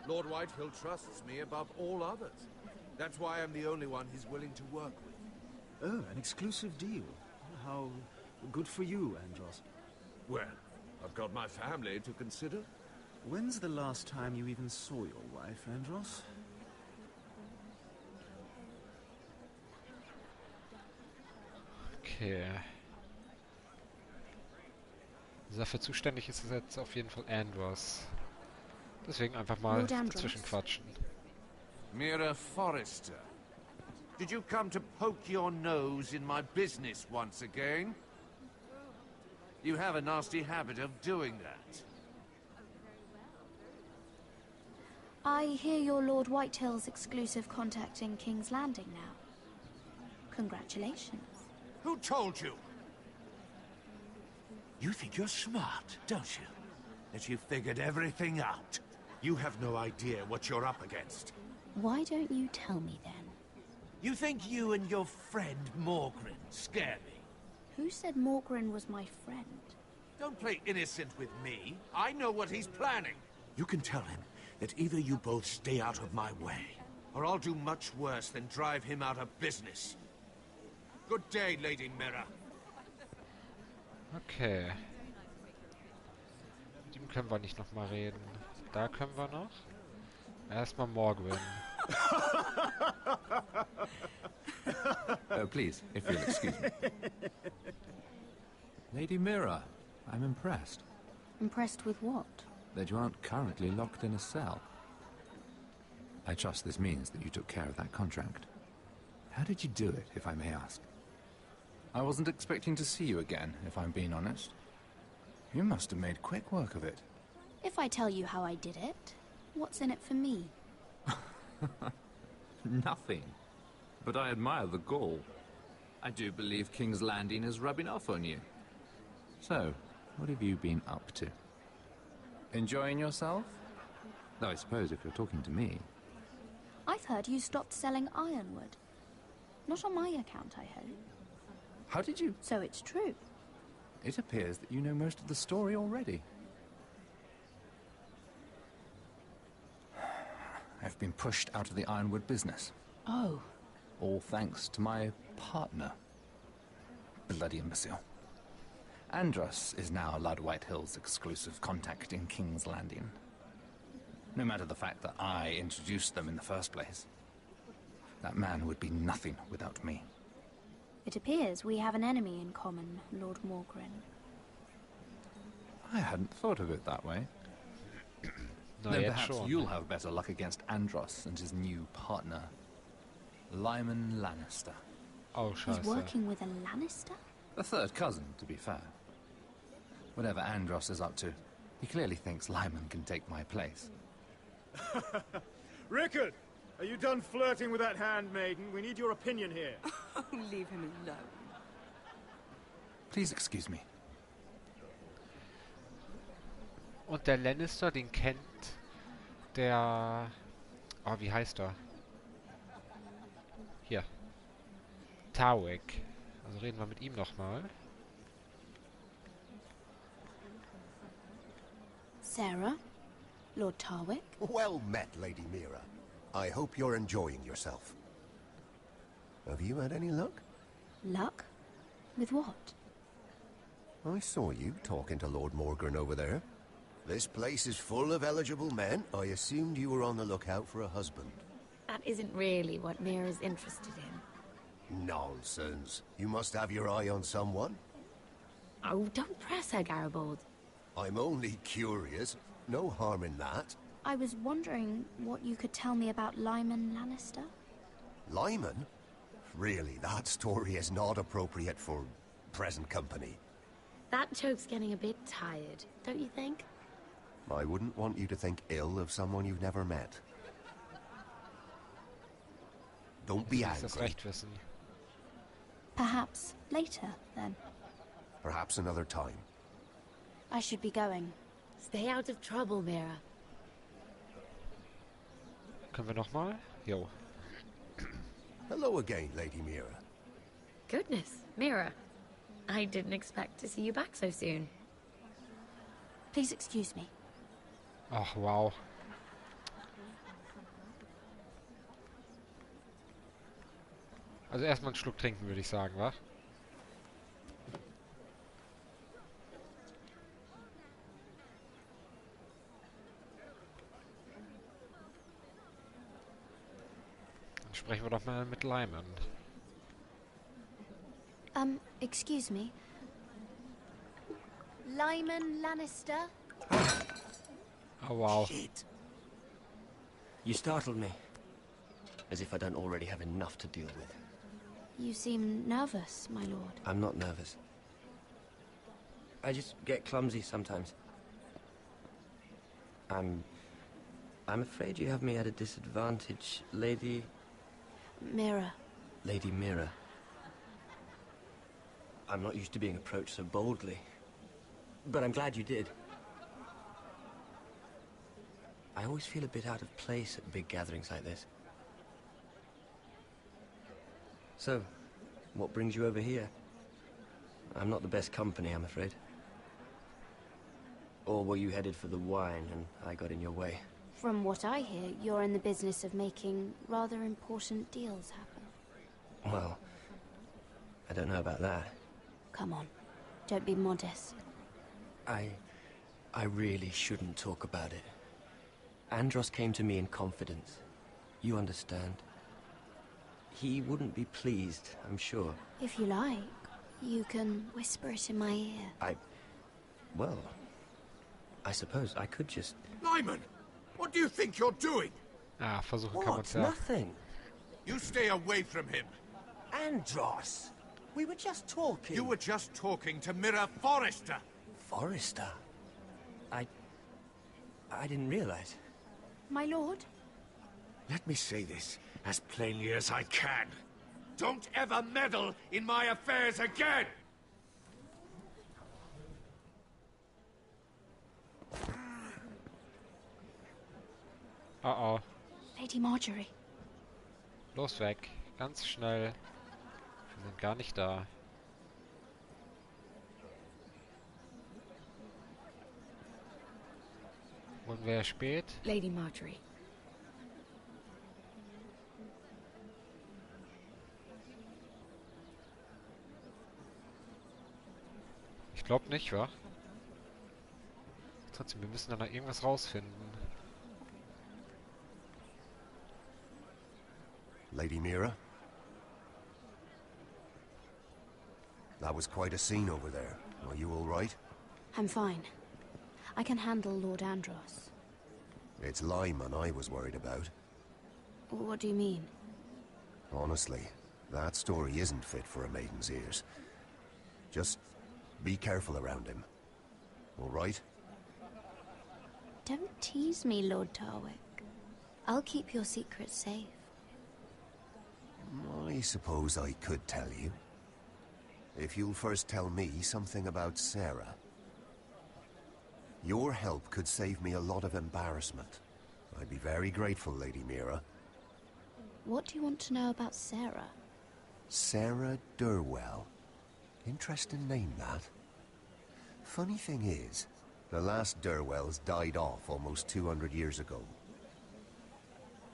Lord Whitehill trusts me above all others. That's why I'm the only one he's willing to work with. Oh, an exclusive deal. How good for you, Andros. Well, I've got my family to consider. When's the last time you even saw your wife, Andros? Okay. Dafür zuständig ist es jetzt auf jeden Fall Andros. Deswegen einfach mal dazwischen quatschen. Mira Forrester, did you come to poke your nose in my business once again? You have a nasty habit of doing that. I hear you're Lord Whitehill's exclusive contact in King's Landing now. Congratulations. Who told you? You think you're smart, don't you? That you've figured everything out. You have no idea what you're up against. Why don't you tell me then? You think you and your friend Morgren scare me? Who said Morgren was my friend? Don't play innocent with me. I know what he's planning. You can tell him that either you both stay out of my way, or I'll do much worse than drive him out of business. Good day, Lady Mira. Okay. Mit ihm können wir nicht nochmal reden. Da können wir noch. Erstmal Morgren. Please, if you'll excuse me. Lady Mira, I'm impressed. Impressed with what? That you aren't currently locked in a cell. I trust this means that you took care of that contract. How did you do it, if I may ask? I wasn't expecting to see you again, if I'm being honest. You must have made quick work of it. If I tell you how I did it, what's in it for me? Nothing. But I admire the gall. I do believe King's Landing is rubbing off on you. So, what have you been up to? Enjoying yourself? Though I suppose if you're talking to me... I've heard you stopped selling ironwood. Not on my account, I hope. How did you... So it's true. It appears that you know most of the story already. I've been pushed out of the ironwood business. Oh. All thanks to my partner. Bloody imbecile. Andros is now Lord Whitehill's exclusive contact in King's Landing. No matter the fact that I introduced them in the first place. That man would be nothing without me. It appears we have an enemy in common, Lord Morgren. I hadn't thought of it that way. Then perhaps you'll have better luck against Andros and his new partner, Lyman Lannister. Oh, He's working with a Lannister? A third cousin, to be fair. Whatever Andros is up to, he clearly thinks Lyman can take my place. Rickard! Are you done flirting with that handmaiden? We need your opinion here. Leave him alone. Please excuse me. Und der Lannister, den kennt der... Oh, wie heißt er? Hier. Tarwick. Also reden wir mit ihm nochmal. Sarah? Lord Tarwick? Well met, Lady Mira. I hope you're enjoying yourself. Have you had any luck? Luck? With what? I saw you talking to Lord Morgren over there. This place is full of eligible men. I assumed you were on the lookout for a husband. That isn't really what Mira's interested in. Nonsense. You must have your eye on someone. Oh, don't press her, Garibaldi. I'm only curious. No harm in that. I was wondering what you could tell me about Lyman Lannister. Lyman? Really, that story is not appropriate for present company. That joke's getting a bit tired, don't you think? I wouldn't want you to think ill of someone you've never met. Don't be angry. Perhaps later, then. Perhaps another time. I should be going. Stay out of trouble, Mira. Können wir nochmal? Jo. Hello again, Lady Mira. Goodness, Mira. I didn't expect to see you back so soon. Please excuse me. Ach, wow. Also erstmal einen Schluck trinken, würde ich sagen, wa? Dann sprechen wir doch mal mit Lyman. Excuse me. Lyman Lannister? Oh, wow. Shit. You startled me. As if I don't already have enough to deal with. You seem nervous, my lord. I'm not nervous. I just get clumsy sometimes. I'm afraid you have me at a disadvantage, Lady... Mira. Lady Mira. I'm not used to being approached so boldly. But I'm glad you did. I always feel a bit out of place at big gatherings like this. So, what brings you over here? I'm not the best company, I'm afraid. Or were you headed for the wine and I got in your way? From what I hear, you're in the business of making rather important deals happen. Well, I don't know about that. Come on, don't be modest. I really shouldn't talk about it. Andros came to me in confidence. You understand? He wouldn't be pleased, I'm sure. If you like, you can whisper it in my ear. Well, I suppose I could just... Lyman! What do you think you're doing? Ah, versuchen kann man's ja. Nothing. You stay away from him. Andros! We were just talking. You were just talking to Mira Forrester. Forrester? I didn't realize. My lord? Let me say this as plainly as I can. Don't ever meddle in my affairs again! Oh. Lady Marjorie. Los weg. Ganz schnell. Wir sind gar nicht da. Und wer spät? Lady Marjorie. Ich glaube nicht, wa? Trotzdem, wir müssen da noch irgendwas rausfinden. Lady Mira? That was quite a scene over there. Are you all right? I'm fine. I can handle Lord Andros. It's Lyman I was worried about. What do you mean? Honestly, that story isn't fit for a maiden's ears. Just be careful around him. All right? Don't tease me, Lord Tarwick. I'll keep your secret safe. I suppose I could tell you. If you'll first tell me something about Sarah. Your help could save me a lot of embarrassment. I'd be very grateful, Lady Mira. What do you want to know about Sarah? Sarah Durwell. Interesting name, that. Funny thing is, the last Durwells died off almost 200 years ago.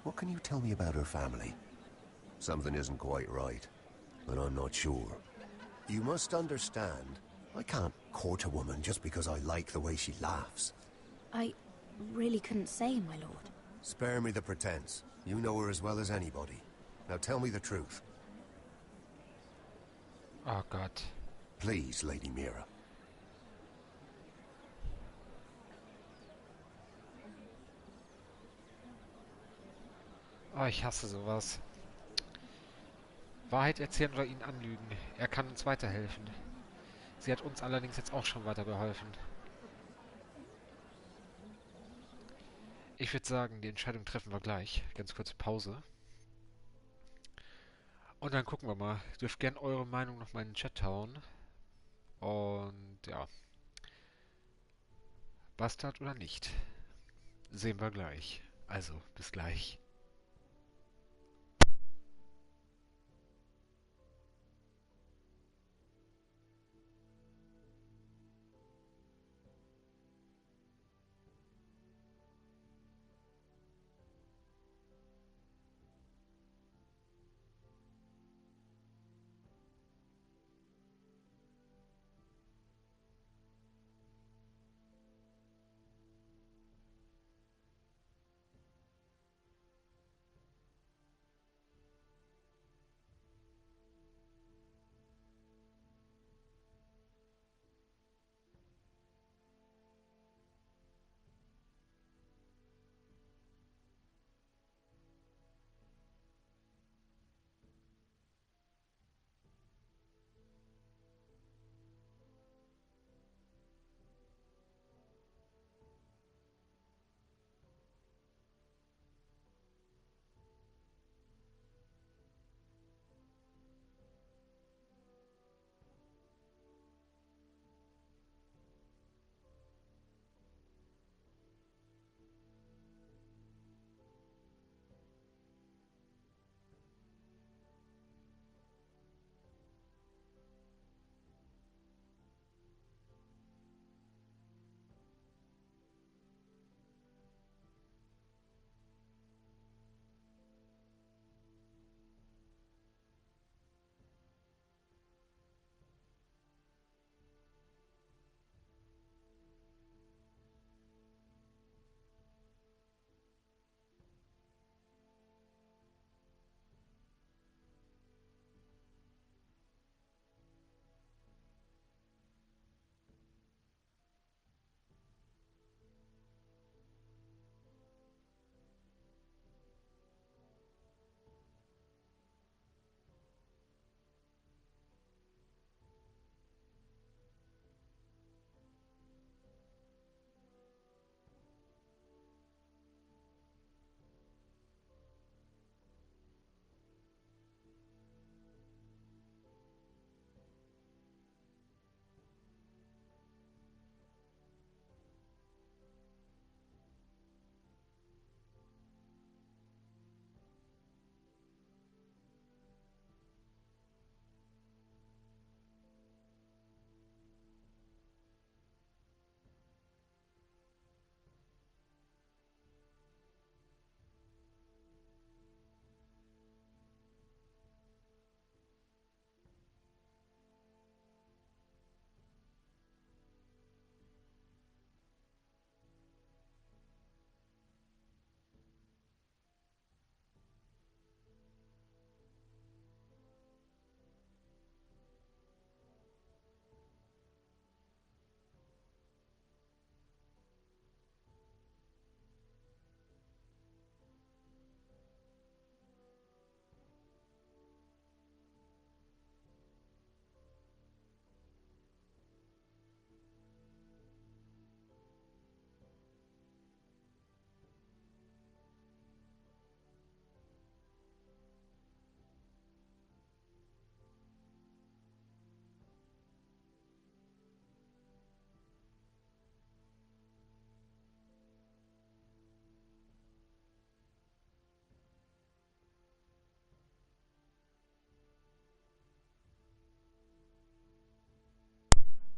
What can you tell me about her family? Something isn't quite right, but I'm not sure. You must understand, I can't court a woman just because I like the way she laughs. I really couldn't say, my lord. Spare me the pretense. You know her as well as anybody. Now tell me the truth. Oh Gott. Please, Lady Mira. Oh, ich hasse sowas. Wahrheit erzählen oder ihn anlügen. Er kann uns weiterhelfen. Sie hat uns allerdings jetzt auch schon weitergeholfen. Ich würde sagen, die Entscheidung treffen wir gleich. Ganz kurze Pause. Und dann gucken wir mal. Ihr dürft gerne eure Meinung noch mal in den Chat hauen. Und ja. Bastard oder nicht? Sehen wir gleich. Also, bis gleich.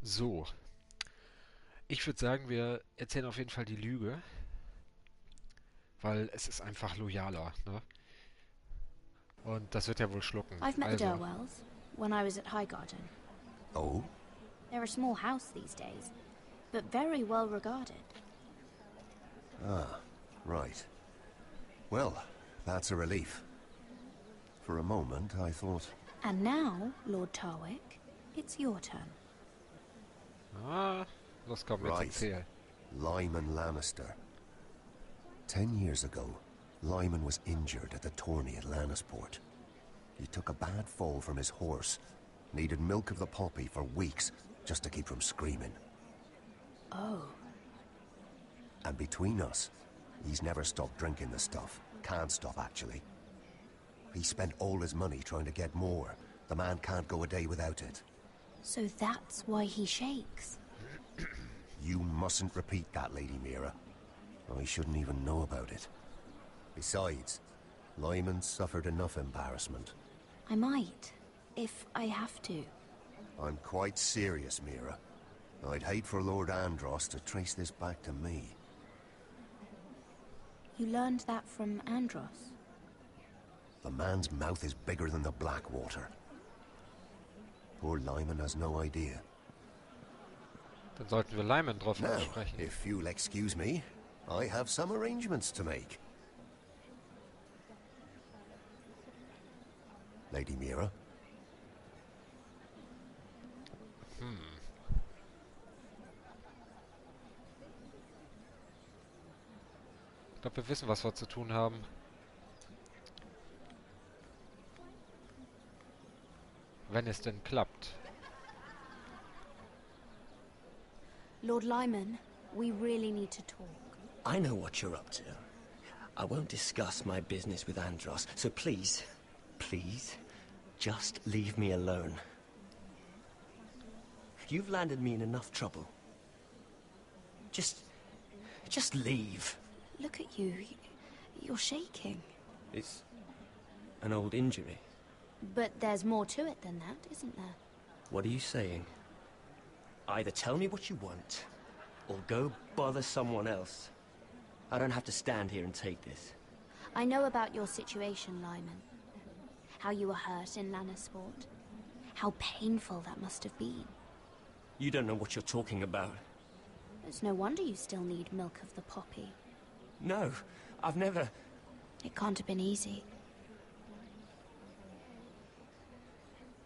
So. Ich würde sagen, wir erzählen auf jeden Fall die Lüge, weil es ist einfach loyaler, ne? Und das wird er wohl schlucken. I've met the Also, Durwells when I was at Highgarden. Oh? They're a small house these days, but very well regarded. Ah, right. Well, that's a relief. For a moment, I thought... And now, Lord Tarwick, it's your turn. los komm, jetzt erzähl. Lyman Lannister. 10 years ago, Lyman was injured at the tourney at Lannisport. He took a bad fall from his horse. Needed milk of the poppy for weeks, just to keep from screaming. Oh. And between us, he's never stopped drinking the stuff. Can't stop, actually. He spent all his money trying to get more. The man can't go a day without it. So that's why he shakes. You mustn't repeat that, Lady Mira. I shouldn't even know about it. Besides, Lyman suffered enough embarrassment. I might, if I have to. I'm quite serious, Mira. I'd hate for Lord Andros to trace this back to me. You learned that from Andros? The man's mouth is bigger than the Blackwater. Poor Lyman has no idea. Dann sollten wir Lyman drauf Now, ansprechen. if you'll excuse me, I have some arrangements to make. Lady Mira? Ich glaube, wir wissen, was wir zu tun haben. Wenn es denn klappt. Lord Lyman, we really need to talk. I know what you're up to. I won't discuss my business with Andros, so please, please, just leave me alone. You've landed me in enough trouble. Just leave. Look at you. You're shaking. It's an old injury. But there's more to it than that, isn't there? What are you saying? Either tell me what you want, or go bother someone else. I don't have to stand here and take this. I know about your situation, Lyman. How you were hurt in Lannisport. How painful that must have been. You don't know what you're talking about. It's no wonder you still need milk of the poppy. No, I've never... It can't have been easy.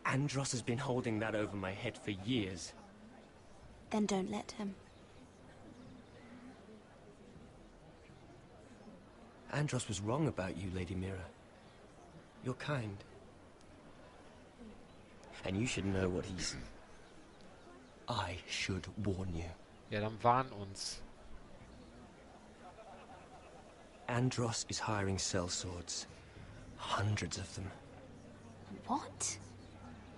Andros has been holding that over my head for years. Then don't let him. Andros was wrong about you, Lady Mira. You're kind. And you should know what he's... I should warn you. Ja, dann warn uns. Andros is hiring sellswords. Hundreds of them. What?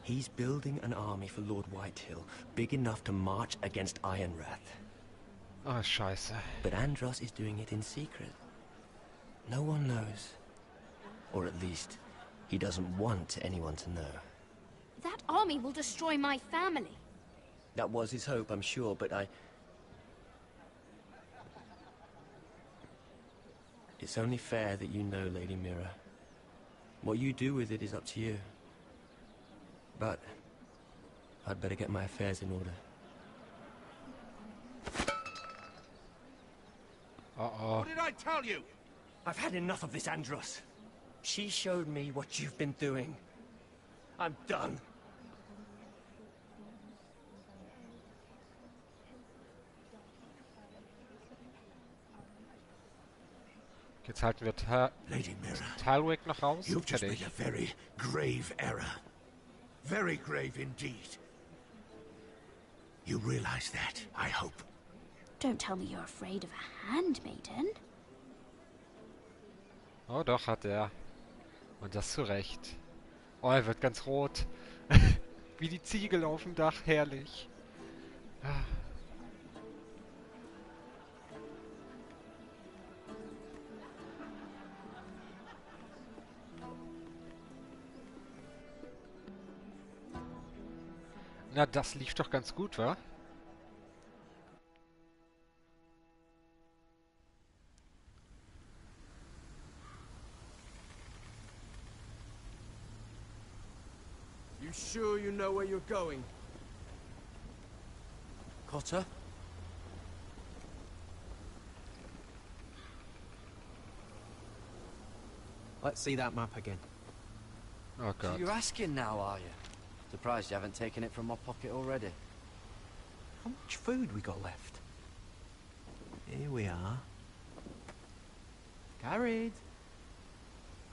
He's building an army for Lord Whitehill, big enough to march against Ironrath. Oh, scheiße. But Andros is doing it in secret. No one knows. Or at least, he doesn't want anyone to know. That army will destroy my family. That was his hope, I'm sure, but It's only fair that you know, Lady Mira. What you do with it is up to you. But I'd better get my affairs in order. Uh-oh. What did I tell you? I've had enough of this, Andros. She showed me what you've been doing. I'm done. Jetzt halten wir Lady Mira, Talwick noch raus. you've just Fertig. made a very grave error. Very grave indeed. You realize that, I hope. Don't tell me you're afraid of a handmaiden. Oh, doch, hat er. Und das zu Recht. Oh, er wird ganz rot. Wie die Ziegel auf dem Dach. Herrlich. Ah. Na, das lief doch ganz gut, wa? sure you know where you're going? Cotter? Let's see that map again. Oh god. You're asking now, are you? Surprised you haven't taken it from my pocket already. How much food we got left? Here we are. Carried.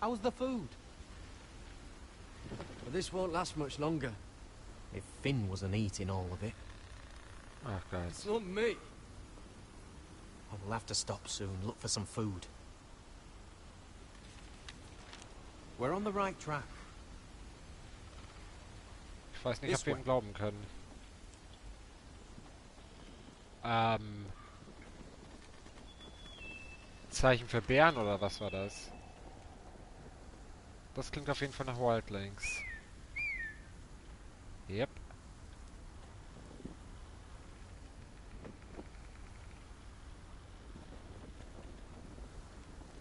How's the food? But this won't last much longer. If Finn wasn't eating all of it. Oh god. It's not me. I will have to stop soon, look for some food. We're on the right track. Ich weiß nicht, This ob wir way. ihm glauben können. Zeichen für Bären oder was war das? Das klingt auf jeden Fall nach Wildlings. Yep.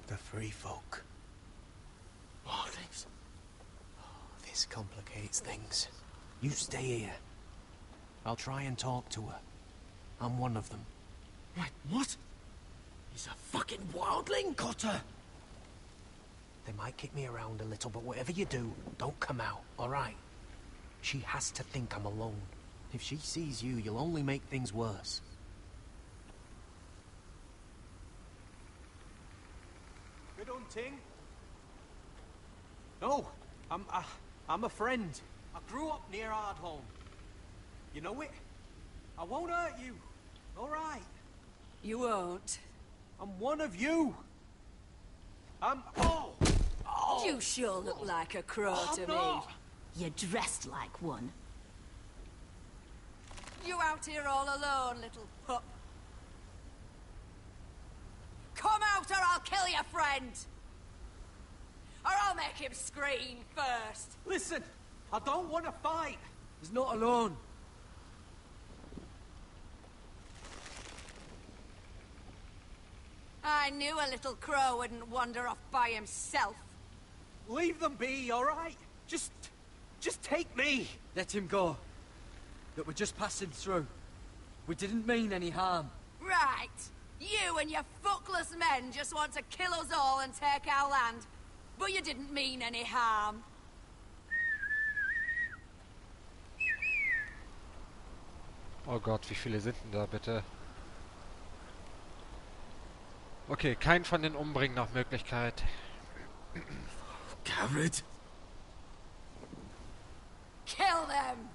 The free folk. Wildlings. Oh, this complicates things. You stay here. I'll try and talk to her. I'm one of them. Wait, what? He's a fucking wildling, Cotter! They might kick me around a little, but whatever you do, don't come out, alright? She has to think I'm alone. If she sees you, you'll only make things worse. Good hunting? No, I'm a friend. I grew up near Ardholm. You know it? I won't hurt you. All right. You won't. I'm one of you. Oh! You sure look like a crow to me. You're dressed like one. You out here all alone, little pup? Come out or I'll kill your friend! Or I'll make him scream first! Listen, I don't want to fight. He's not alone. I knew a little crow wouldn't wander off by himself. Leave them be, all right? Just take me. Let him go. That we're just passing through. We didn't mean any harm. Right. You and your fuckless men just want to kill us all and take our land. But you didn't mean any harm. Oh Gott, wie viele sind denn da bitte? Okay, keinen von den umbringen nach Möglichkeit. Garrett. Kill them!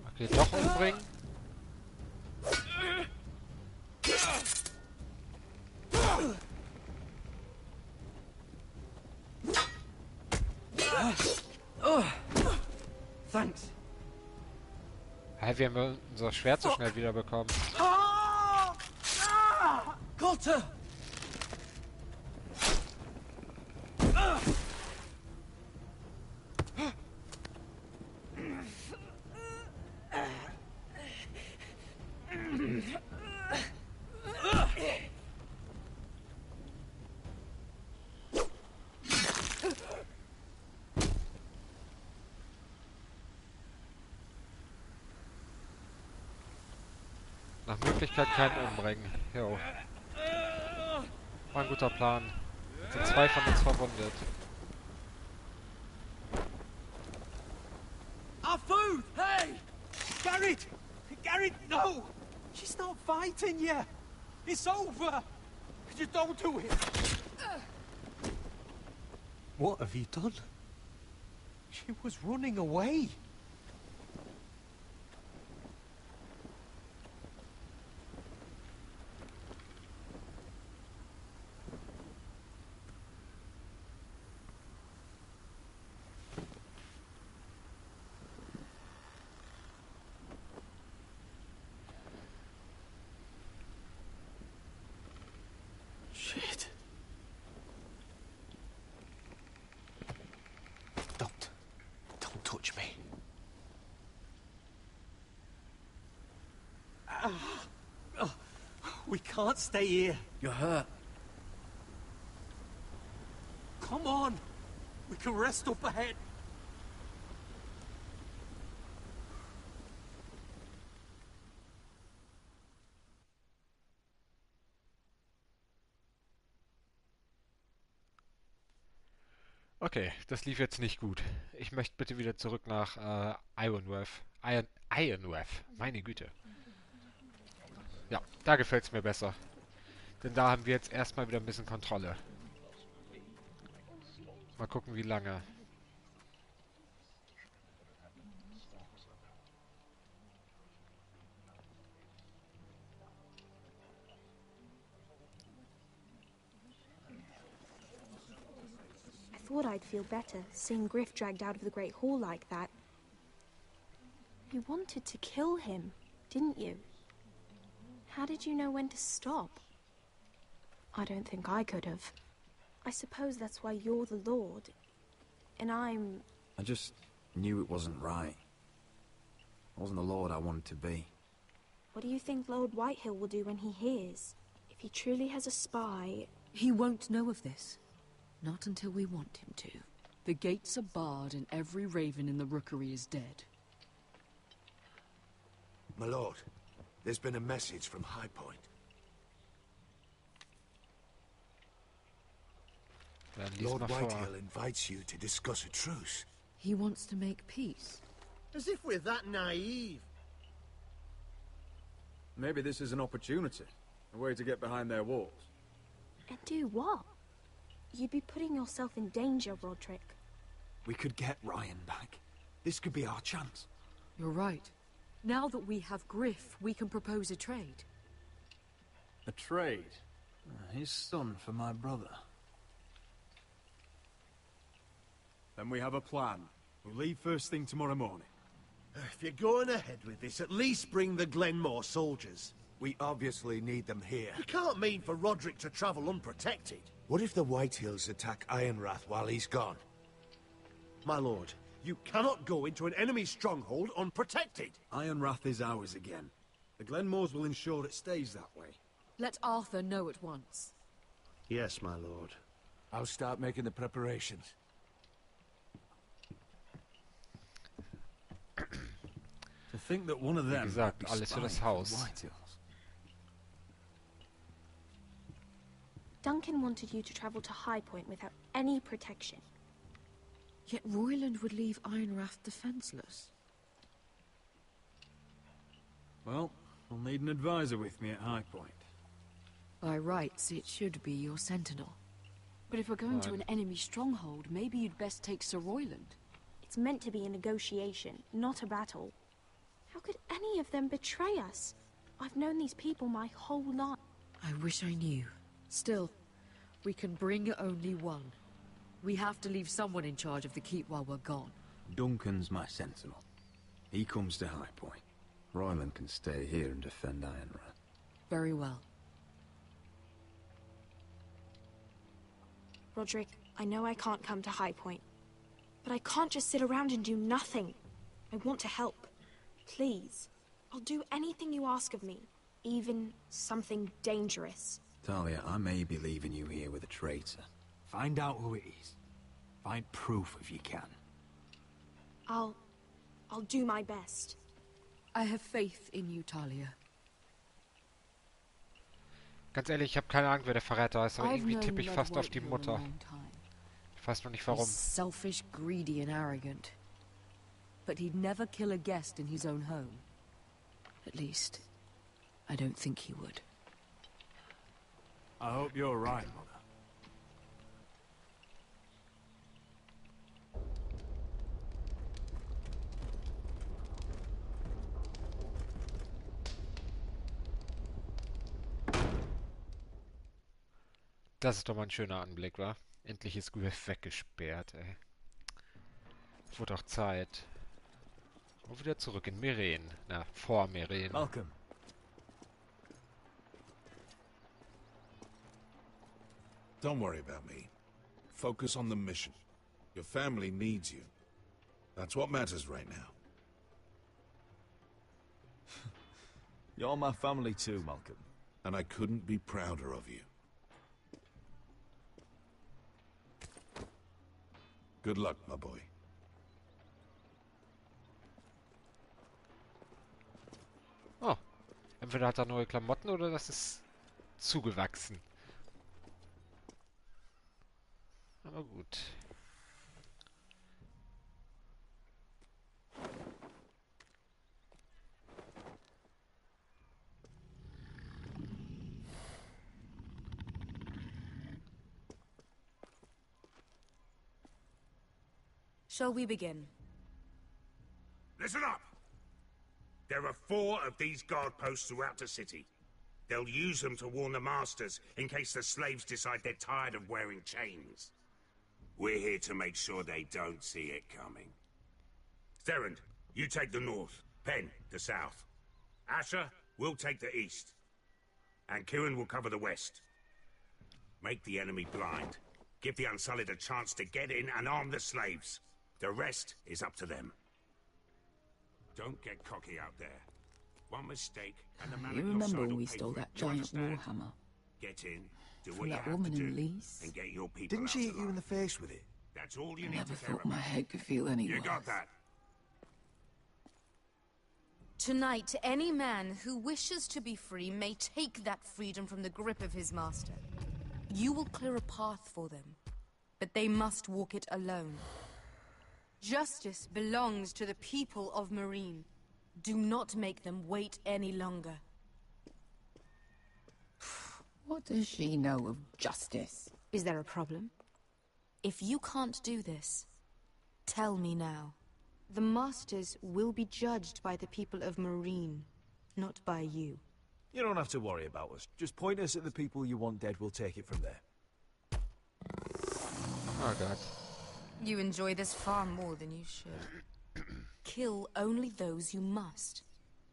Okay, doch umbringen. Thanks. Hä, wir haben unser Schwert so schnell wiederbekommen. Cotter! Nach Möglichkeit keinen umbringen. Jo. War ein guter Plan. Jetzt sind 2 von uns verwundet. Our food! Hey! Garrett! Garrett, no! She's not fighting you! It's over! Just don't do it! What have you done? She was running away! Shit. Don't touch me. We can't stay here. You're hurt. Come on. We can rest up ahead. Okay, das lief jetzt nicht gut. Ich möchte bitte wieder zurück nach Ironworth. Ironworth, meine Güte. Ja, da gefällt es mir besser. Denn da haben wir jetzt erstmal wieder ein bisschen Kontrolle. Mal gucken, wie lange. I thought I'd feel better seeing Griff dragged out of the Great Hall like that. You wanted to kill him, didn't you? How did you know when to stop? I don't think I could have. I suppose that's why you're the Lord, and I'm... I just knew it wasn't right. I wasn't the Lord I wanted to be. What do you think Lord Whitehill will do when he hears? If he truly has a spy... He won't know of this. Not until we want him to. The gates are barred and every raven in the rookery is dead. My lord, there's been a message from High Point. Lord Whitehill invites you to discuss a truce. He wants to make peace. As if we're that naive. Maybe this is an opportunity. A way to get behind their walls. And do what? You'd be putting yourself in danger, Roderick. We could get Ryan back. This could be our chance. You're right. Now that we have Griff, we can propose a trade. A trade? His son for my brother. Then we have a plan. We'll leave first thing tomorrow morning. If you're going ahead with this, at least bring the Glenmore soldiers. We obviously need them here. You can't mean for Roderick to travel unprotected. What if the Whitehills attack Ironrath while he's gone? My lord, you cannot go into an enemy stronghold unprotected. Ironrath is ours again. The Glenmores will ensure it stays that way. Let Arthur know at once. Yes, my lord. I'll start making the preparations. To think that one of them... Wie gesagt, alles für das Haus. Duncan wanted you to travel to High Point without any protection. Yet Royland would leave Ironrath defenseless. Well, I'll need an advisor with me at High Point. By rights, it should be your sentinel. But if we're going to an enemy stronghold, maybe you'd best take Sir Royland. It's meant to be a negotiation, not a battle. How could any of them betray us? I've known these people my whole life. I wish I knew. Still, we can bring only one. We have to leave someone in charge of the keep while we're gone. Duncan's my sentinel. He comes to High Point. Royland can stay here and defend Ironrath. Very well. Roderick, I know I can't come to High Point, but I can't just sit around and do nothing. I want to help. Please. I'll do anything you ask of me, even something dangerous. Talia, I may be leaving you here with a traitor. Find out who it is. Find proof if you can. I'll do my best. I have faith in you, Talia. Ganz ehrlich, ich habe keine Ahnung, wer der Verräter ist, aber irgendwie tippe ich fast auf die Mutter. Ich weiß noch nicht warum. He's selfish, greedy and arrogant. But he'd never kill a guest in his own home. At least, I don't think he would. I hope you're right, Mother. Das ist doch mal ein schöner Anblick, wa? Endlich ist Griff weggesperrt, ey. Wurde auch Zeit. Und wieder zurück in Meren. Na, vor Meren. Welcome. Don't worry about me. Focus on the mission. Your family needs you. That's what matters right now. You're my family too, Malcolm. And I couldn't be prouder of you. Good luck, my boy. Oh, entweder hat er neue Klamotten oder das ist zugewachsen. Aber gut. Shall we begin? Listen up! There are 4 of these guard posts throughout the city. They'll use them to warn the masters in case the slaves decide they're tired of wearing chains. We're here to make sure they don't see it coming. Therend, you take the north. Penn, the south. Asher, we'll take the east. And Kieran will cover the west. Make the enemy blind. Give the Unsullied a chance to get in and arm the slaves. The rest is up to them. Don't get cocky out there. One mistake, and the man You at your remember side when will we pay stole for it. that You giant understand? warhammer? Get in, do From what you that have woman to do, in Lease? and get your people Didn't out she hit alive. you in the face with it? That's all you I need never to care thought my about. head could feel any You worse. got that? Tonight, any man who wishes to be free may take that freedom from the grip of his master. You will clear a path for them, but they must walk it alone. Justice belongs to the people of Marine. Do not make them wait any longer. What does she know of justice? Is there a problem? If you can't do this, tell me now. The Masters will be judged by the people of Marine, not by you. You don't have to worry about us. Just point us at the people you want dead, we'll take it from there. Oh God. You enjoy this far more than you should. Kill only those you must.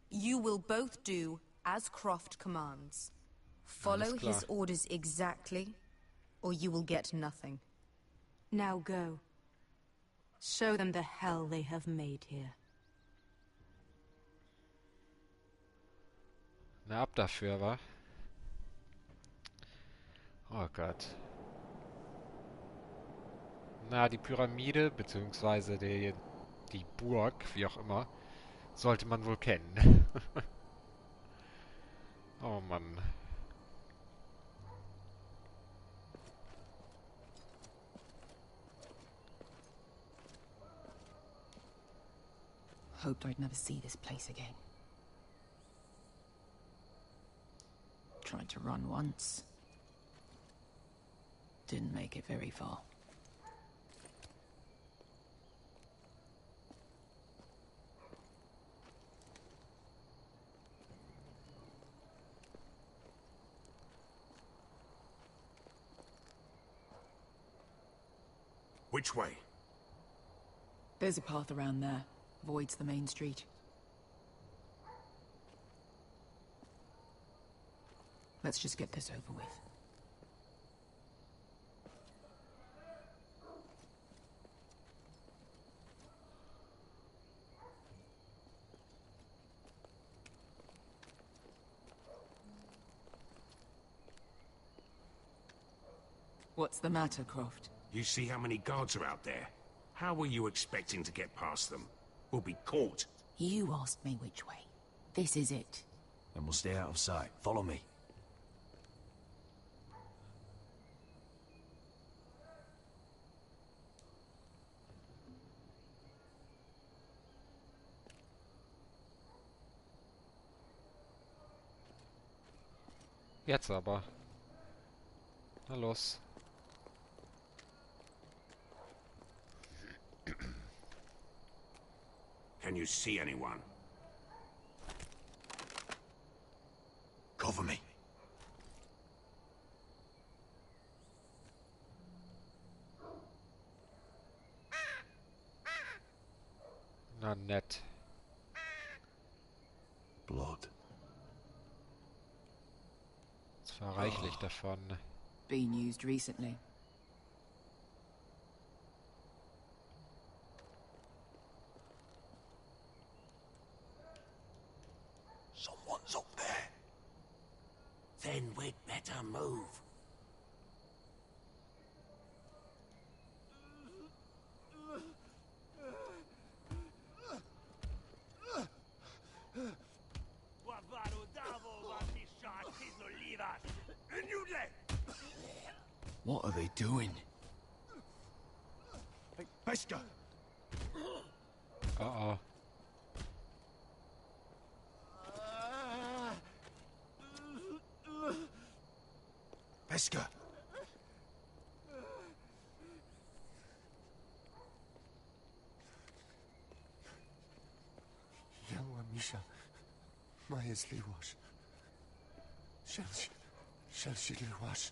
You will both do as Croft commands. Follow Alles klar. his orders exactly, or you will get nothing. Now go. Show them the hell they have made here. Na, ab dafür, wa? Oh Gott. Na, die Pyramide, beziehungsweise die Burg, wie auch immer, sollte man wohl kennen. Oh Mann. Hoped I'd never see this place again. Tried to run once. Didn't make it very far. Which way? There's a path around there. Avoids the main street. Let's just get this over with. What's the matter, Croft? You see how many guards are out there? How were you expecting to get past them? We'll be caught. You asked me which way. This is it. Then we'll stay out of sight. Follow me. Jetzt aber. Na los. Can you see anyone? Cover me. Na nett. Blood. Es war reichlich davon. Been used recently. Someone's up there. Then we'd better move. What are they doing? Hey, Beskar! Uh-oh. Beskar! Yelwa Misha, Maya's Liwash. Shelshi Liwash.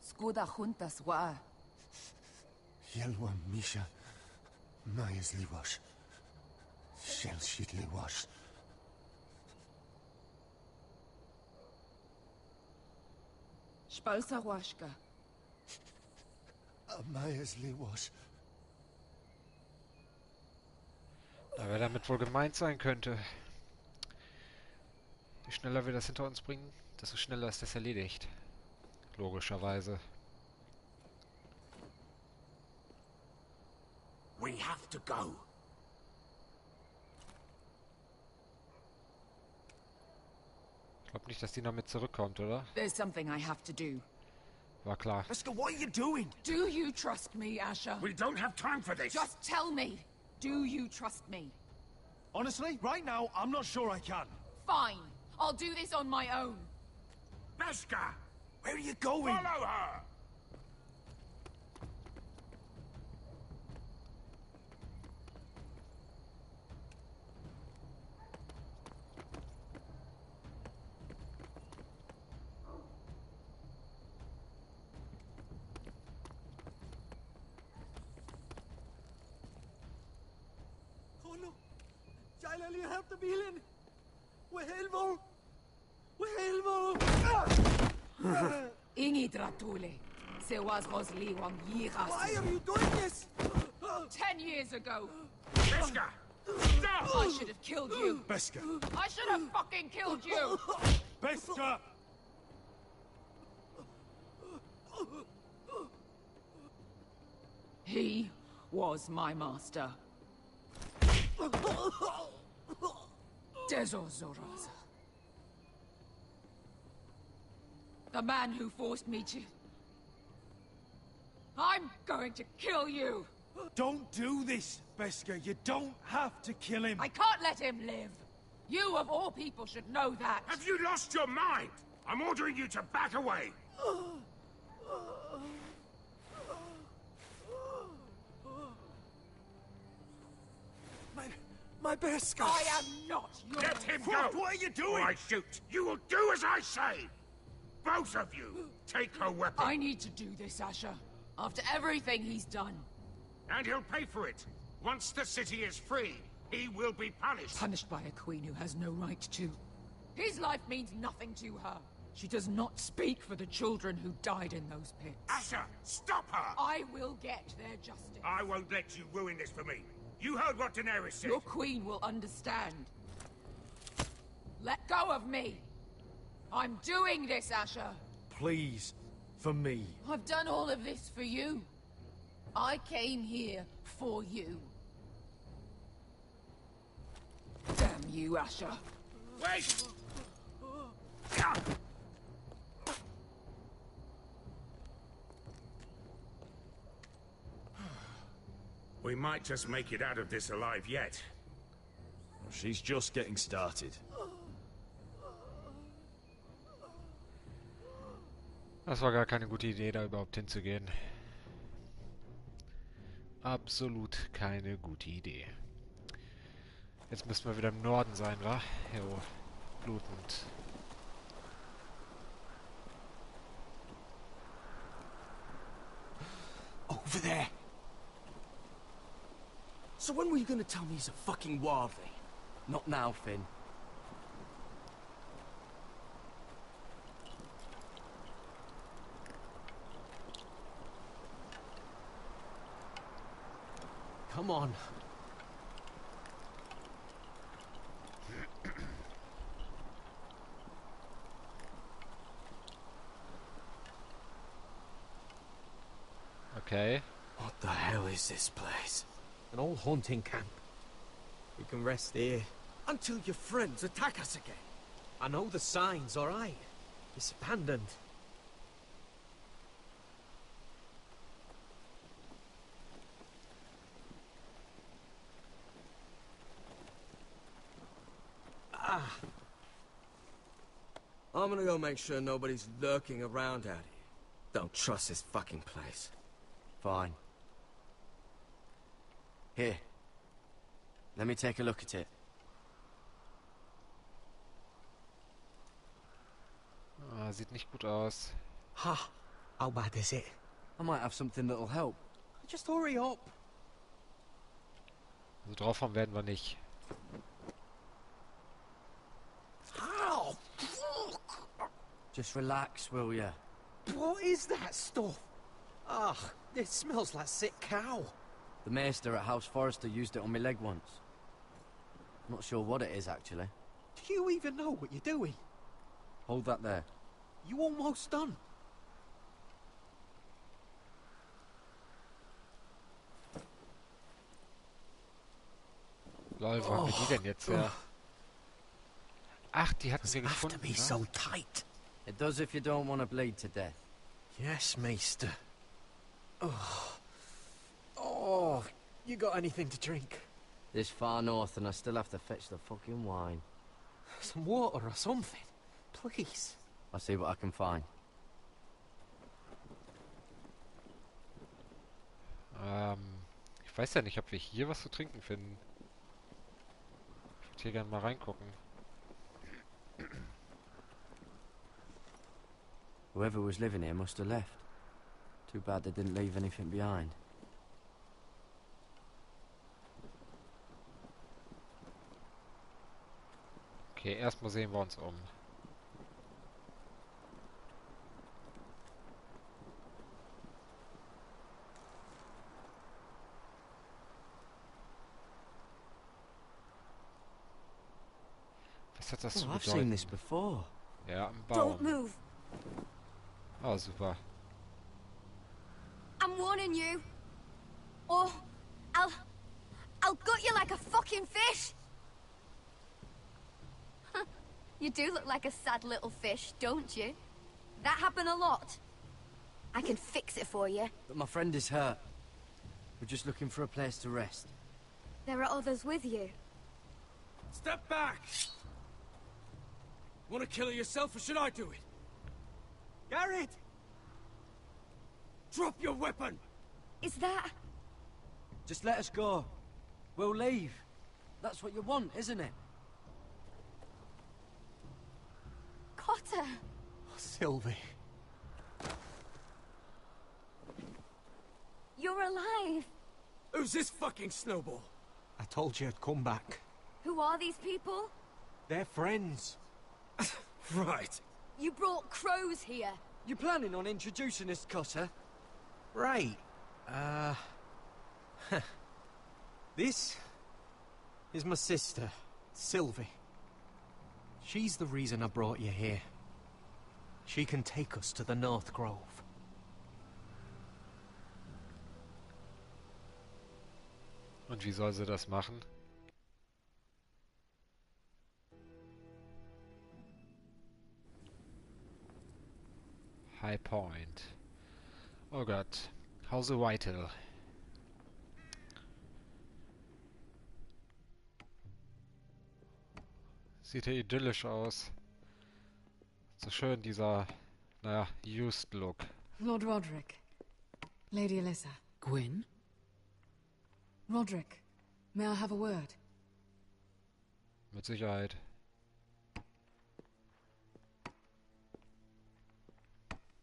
Skuda juntas wa. Yelwa Misha, Maya's Liwash. Shelshi Liwash. Spalsa washka. Maya's Liwash. Na, wer damit wohl gemeint sein könnte. Je schneller wir das hinter uns bringen, desto schneller ist das erledigt. Logischerweise. We have to go. Ich glaube nicht, dass die noch mit zurückkommt, oder? There's something I have to do. War klar. Beskar, what are you doing? Do you trust me, Asher? We don't have time for this! Just tell me. Do you trust me? Honestly, right now, I'm not sure I can. Fine. I'll do this on my own. Beskar! Where are you going? Follow her! Oh no! Jайлали hämta bilen! Wehelvo! Wehelvo! Ingi dratule. Se was Rosli wang yiras. Why are you doing this? 10 years ago. Beskar! Stop! I should have killed you. Beskar! I should have fucking killed you. Beskar! He was my master. Dezozoraza. The man who forced me to... I'm going to kill you! Don't do this, Beskar. You don't have to kill him. I can't let him live! You, of all people, should know that! Have you lost your mind? I'm ordering you to back away! My Beskar! I am not your... Let him go! What are you doing? Or I shoot! You will do as I say! Both of you, take her weapon! I need to do this, Asher. After everything he's done. And he'll pay for it! Once the city is free, he will be punished! Punished by a queen who has no right to. His life means nothing to her. She does not speak for the children who died in those pits. Asher, stop her! I will get their justice. I won't let you ruin this for me. You heard what Daenerys said. Your queen will understand. Let go of me. I'm doing this, Asher. Please, for me. I've done all of this for you. I came here for you. Damn you, Asher. Wait! We might just make it out of this alive yet. She's just getting started. Das war gar keine gute Idee, da überhaupt hinzugehen. Absolut keine gute Idee. Jetzt müssen wir wieder im Norden sein, wa? Jo, blutend. Over there! So when were you gonna tell me he's a fucking wildling? Not now, Finn. Come on. Okay. What the hell is this place? An old hunting camp. We can rest here. Until your friends attack us again. I know the signs, alright? It's abandoned. I'm gonna go make sure nobody's lurking around out here. Don't trust this fucking place. Fine. Here. Let me take a look at it. Ah, sieht nicht gut aus. Ha! How bad is it? I might have something that'll help. Just hurry up. Also draufhauen werden wir nicht. Ow! Fuck! Just relax, will ya? What is that stuff? Ugh, it smells like sick cow. The maester at House Forrester used it on my leg once. Not sure what it is, actually. Do you even know what you're doing? Hold that there. You almost done. Lol, wo haben wir die denn jetzt her? Ach, die hatten wir gefunden, Be so tight. It does if you don't want to bleed to death. Yes, Maester. Oh, you got anything to drink? This far north and I still have to fetch the fucking wine. Some water or something, please. I'll see what I can find. Ich weiß ja nicht, ob wir hier was zu trinken finden. Ich würde hier gerne mal reingucken. Whoever was living here must have left. Too bad they didn't leave anything behind. Okay, erstmal sehen wir uns um. Was hat das zu Oh, I've bedeuten? seen this before. Ja, am Don't Baum. move. Oh, super. I'm warning you. Or I'll gut you like a fucking fish. You do look like a sad little fish, don't you? That happen a lot. I can fix it for you. But my friend is hurt. We're just looking for a place to rest. There are others with you. Step back! Want to kill her yourself, or should I do it? Garrett! Drop your weapon! Is that... Just let us go. We'll leave. That's what you want, isn't it? Cotter! Sylvie. You're alive! Who's this fucking snowball? I told you I'd come back. Who are these people? They're friends. Right. You brought crows here. You planning on introducing us, Cotter? Right. This is my sister, Sylvie. She's the reason I brought you here. She can take us to the North Grove. Und wie soll sie das machen? High Point. Oh Gott. Hause Whitehill. Sieht ja idyllisch aus. So schön dieser, naja, used look. Lord Roderick. Lady Alyssa. Gwyn? Roderick, may I have a word? Mit Sicherheit.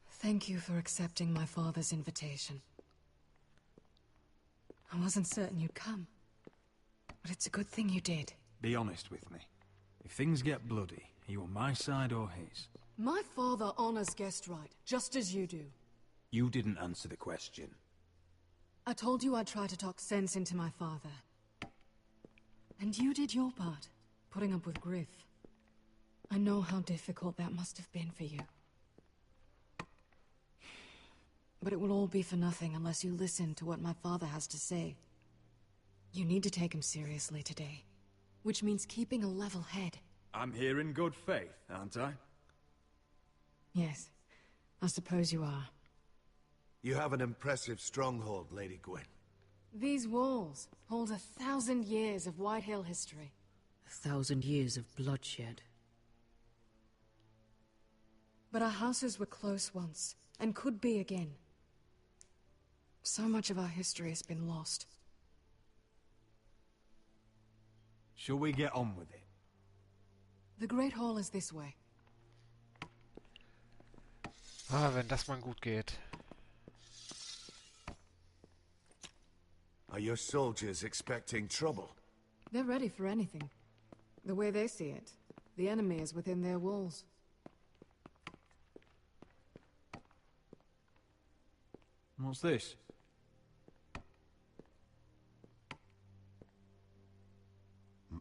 Thank you for accepting my father's invitation. I wasn't certain you'd come, but it's a good thing you did. Be honest with me. If things get bloody, are you on my side or his? My father honors guest right, just as you do. You didn't answer the question. I told you I'd try to talk sense into my father. And you did your part, putting up with Griff. I know how difficult that must have been for you. But it will all be for nothing unless you listen to what my father has to say. You need to take him seriously today, which means keeping a level head. I'm here in good faith, aren't I? Yes, I suppose you are. You have an impressive stronghold, Lady Gwyn. These walls hold 1,000 years of White Hill history. 1,000 years of bloodshed. But our houses were close once, and could be again. So much of our history has been lost. Shall we get on with it? The Great Hall is this way. Ah, wenn das mal gut geht. Are your soldiers expecting trouble? They're ready for anything. The way they see it, the enemy is within their walls. What's this?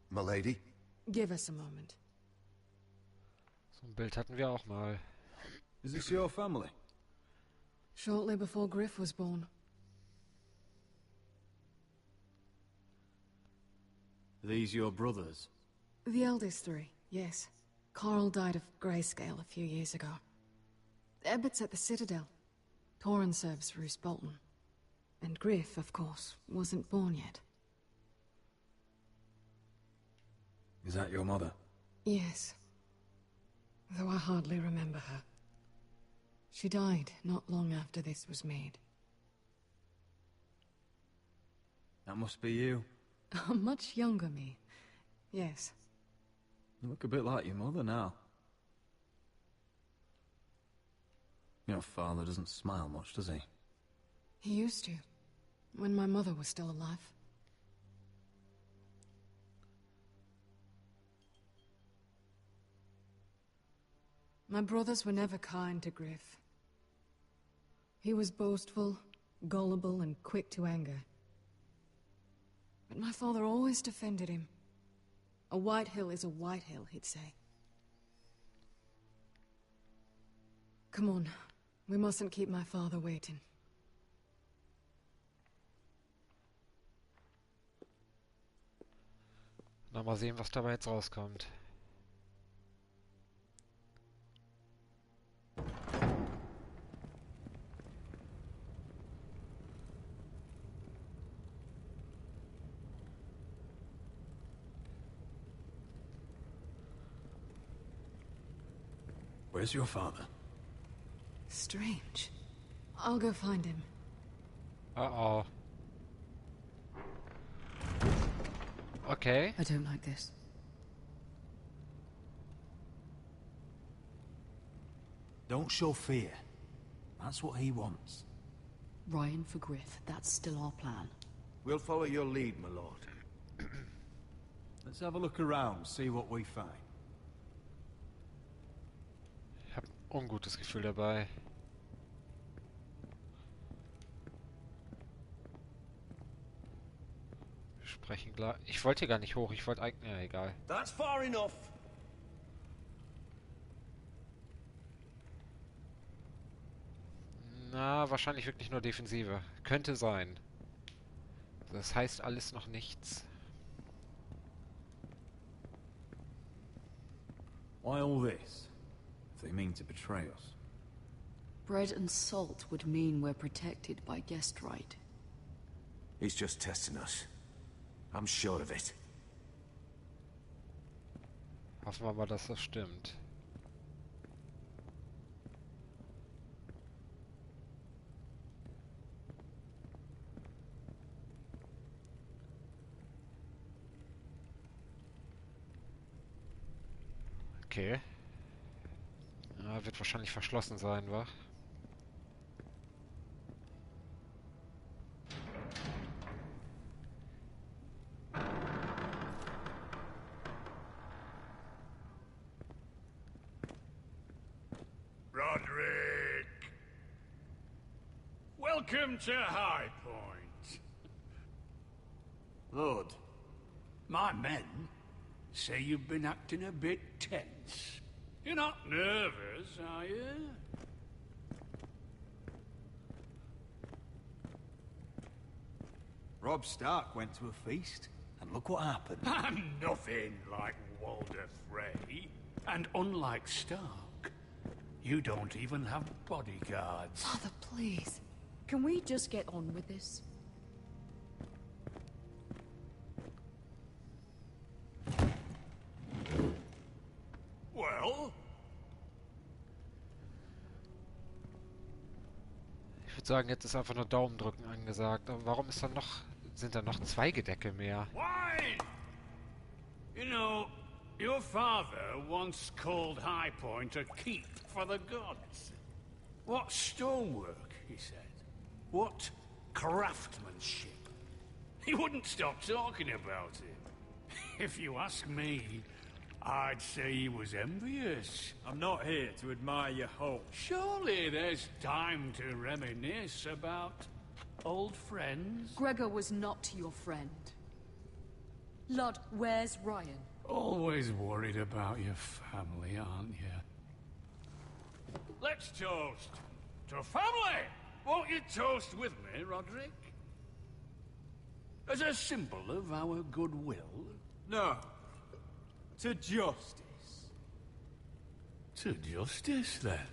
Milady? Give us a moment. So ein Bild hatten wir auch mal. Is this your family? Shortly before Griff was born. Are these your brothers? The eldest three, yes. Carl died of grayscale a few years ago. Ebbert's at the Citadel. Torrhen serves Roose Bolton. And Griff, of course, wasn't born yet. Is that your mother? Yes. Though I hardly remember her. She died not long after this was made. That must be you. A much younger me. Yes. You look a bit like your mother now. Your father doesn't smile much, does he? He used to, when my mother was still alive. My brothers were never kind to Griff. He was boastful, gullible, and quick to anger. But my father always defended him. A White Hill is a White Hill, he'd say. Come on, we mustn't keep my father waiting. Na, mal sehen, was dabei jetzt rauskommt. Where's your father? Strange. I'll go find him. Uh-oh. Okay. I don't like this. Don't show fear. That's what he wants. Ryan for Griff, that's still our plan. We'll follow your lead, my lord. Let's have a look around, see what we find. Ich habe ein ungutes Gefühl dabei. Wir sprechen gleich. Ich wollte hier gar nicht hoch, ich wollte eigentlich... Ja, egal. That's far enough. Na, wahrscheinlich wirklich nur Defensive. Könnte sein. Das heißt alles noch nichts. Why all this? If they mean to betray us. Bread and salt would mean we're protected by guest right. He's just testing us. I'm sure of it. Hoffen wir mal, dass das stimmt. Okay. Ja, wird wahrscheinlich verschlossen sein, wa? Roderick! Welcome to High Point. Lord, my men say you've been acting a bit tense. You're not nervous, are you? Robb Stark went to a feast, and look what happened. I'm nothing like Walder Frey. And unlike Stark, you don't even have bodyguards. Father, please. Can we just get on with this? Well? Ich würde sagen, jetzt ist einfach nur Daumen drücken angesagt. Aber warum ist sind da noch 2 Gedecke mehr? Wine! You know, your father once called High Point a keep for the gods. What stonework, he said. What craftsmanship. He wouldn't stop talking about it. If you ask me, I'd say he was envious. I'm not here to admire your home. Surely there's time to reminisce about old friends. Gregor was not your friend. Lud, where's Ryan? Always worried about your family, aren't you? Let's toast to family! Won't you toast with me, Roderick? As a symbol of our goodwill? No. To justice. To justice, then.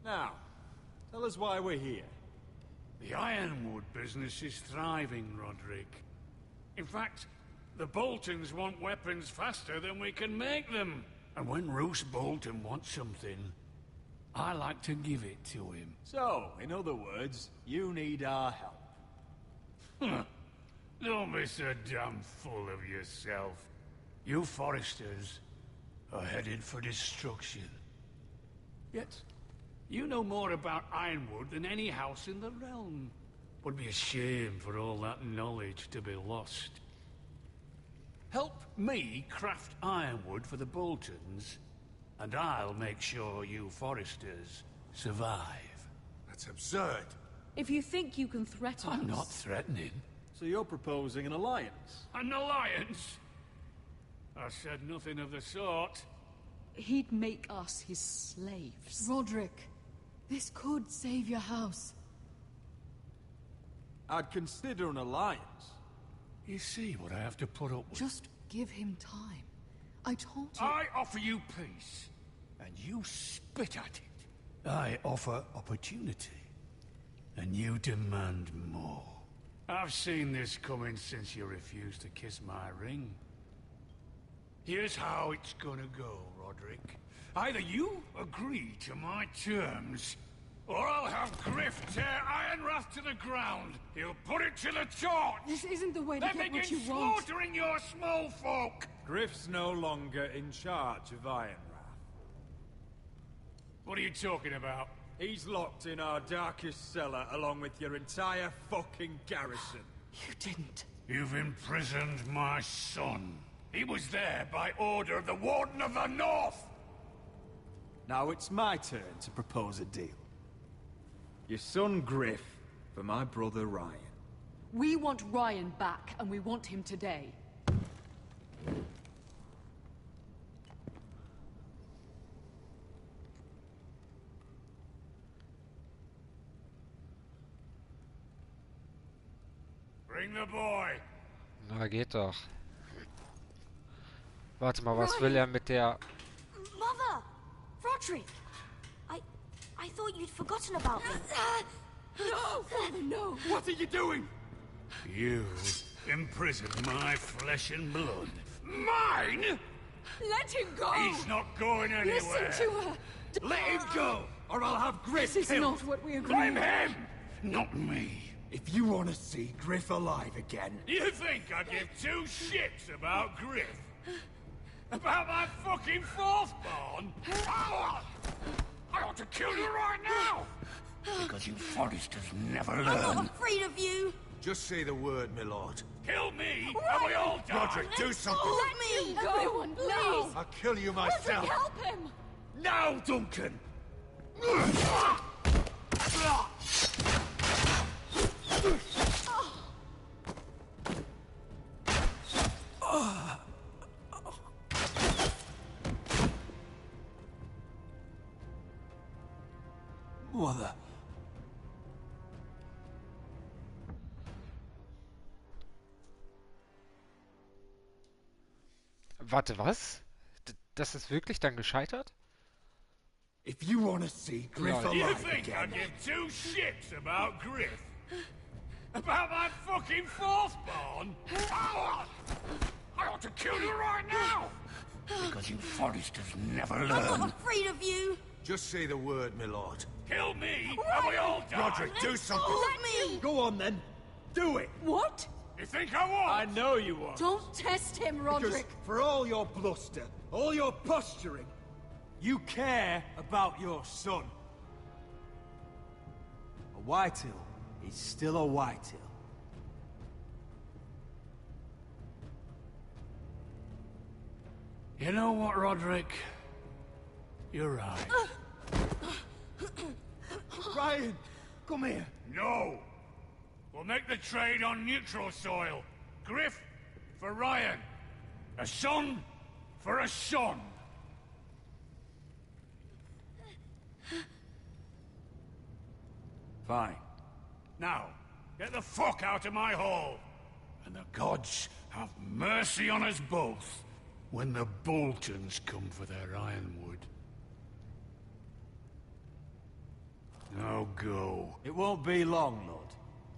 Now, tell us why we're here. The ironwood business is thriving, Roderick. In fact, the Boltons want weapons faster than we can make them. And when Roose Bolton wants something, I like to give it to him. So, in other words, you need our help. Don't be so damn full of yourself. You Foresters are headed for destruction. Yet, you know more about ironwood than any house in the realm. Would be a shame for all that knowledge to be lost. Help me craft ironwood for the Boltons, and I'll make sure you Foresters survive. That's absurd. If you think you can threaten us... I'm not threatening. So you're proposing an alliance? An alliance? I said nothing of the sort. He'd make us his slaves. Roderick, this could save your house. I'd consider an alliance. You see what I have to put up with? Just give him time. I told you... I offer you peace, and you spit at it. I offer opportunity, and you demand more. I've seen this coming since you refused to kiss my ring. Here's how it's gonna go, Roderick. Either you agree to my terms, or I'll have Griff tear Ironrath to the ground. He'll put it to the torch. This isn't the way to get what you want. Then begin slaughtering your small folk. Griff's no longer in charge of Ironrath. What are you talking about? He's locked in our darkest cellar along with your entire fucking garrison. You didn't. You've imprisoned my son. He was there by order of the Warden of the North. Now it's my turn to propose a deal. Your son Griff for my brother Ryan. We want Ryan back, and we want him today. Bring the boy. Na, geht doch. Warte mal, was will er mit der... Mother! Roderick! I thought you'd forgotten about me. No, Father, no! What are you doing? You imprisoned my flesh and blood. Mine? Let him go! He's not going anywhere. Listen to her! Let him go, or I'll have Griff This is killed. not what we agreed. Blame him, not me. If you want to see Griff alive again... You think I give two shits about Griff? About my fucking fourth-born? I ought to kill you right now! Because you Foresters never learn. I'm not afraid of you! Just say the word, my lord. Kill me, and we all die! Roderick, do something! Let me go! Everyone, please! I'll kill you myself! Roderick, help him! Now, Duncan! What the... Warte, was? Das ist wirklich dann gescheitert? If you want to see Griff Lol. You alive think I again... give two shits about Griff? About my fucking fourth-born? I ought to kill you right now! Because you Forresters never I'm learn. not afraid of you. Just say the word, my lord. Kill me, and we all die! Roderick, do something! Let me. Go on then. Do it. What? You think I won't? I know you won't. Don't test him, Because Roderick. for all your bluster, all your posturing, You care about your son. A Whitehill is still a Whitehill. You know what, Roderick? You're right. Ryan, come here. No! We'll make the trade on neutral soil. Griff for Ryan. A son for a son. Fine. Now, get the fuck out of my hall. And the gods have mercy on us both when the Boltons come for their ironwood. Now go. It won't be long, Lord.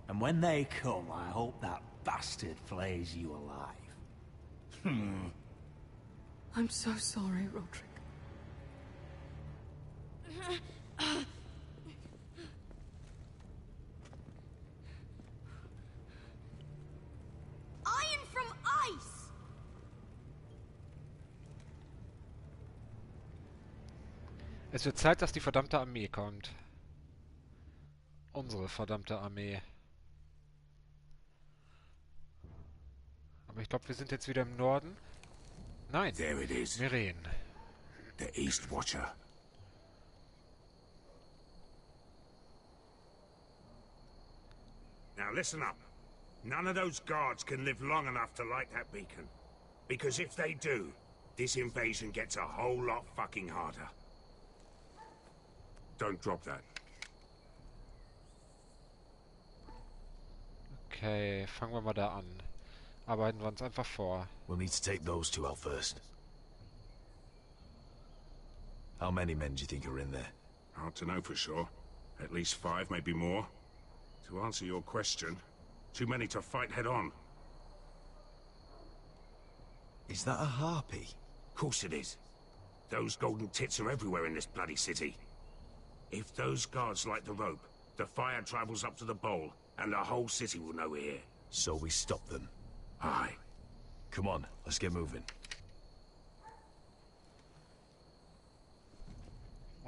And when they come, I hope that bastard flays you alive. I'm so sorry, Roderick. Iron from ice. Es wird Zeit, dass die verdammte Armee kommt. Unsere verdammte Armee. Aber ich glaube, wir sind jetzt wieder im Norden. Nein, There it is. Meren. The East Watcher. Now listen up. None of those guards can live long enough to light that beacon. Because if they do, this invasion gets a whole lot fucking harder. Don't drop that. Okay, fangen wir mal da an. Arbeiten wir uns einfach vor. We'll need to take those two out first. How many men do you think are in there? Hard to know for sure. At least 5, maybe more. To answer your question, too many to fight head on. Is that a harpy? Of course it is. Those golden tits are everywhere in this bloody city. If those guards light the rope, the fire travels up to the bowl, and the whole city will know we're here. So we stop them. Aye. Come on, let's get moving.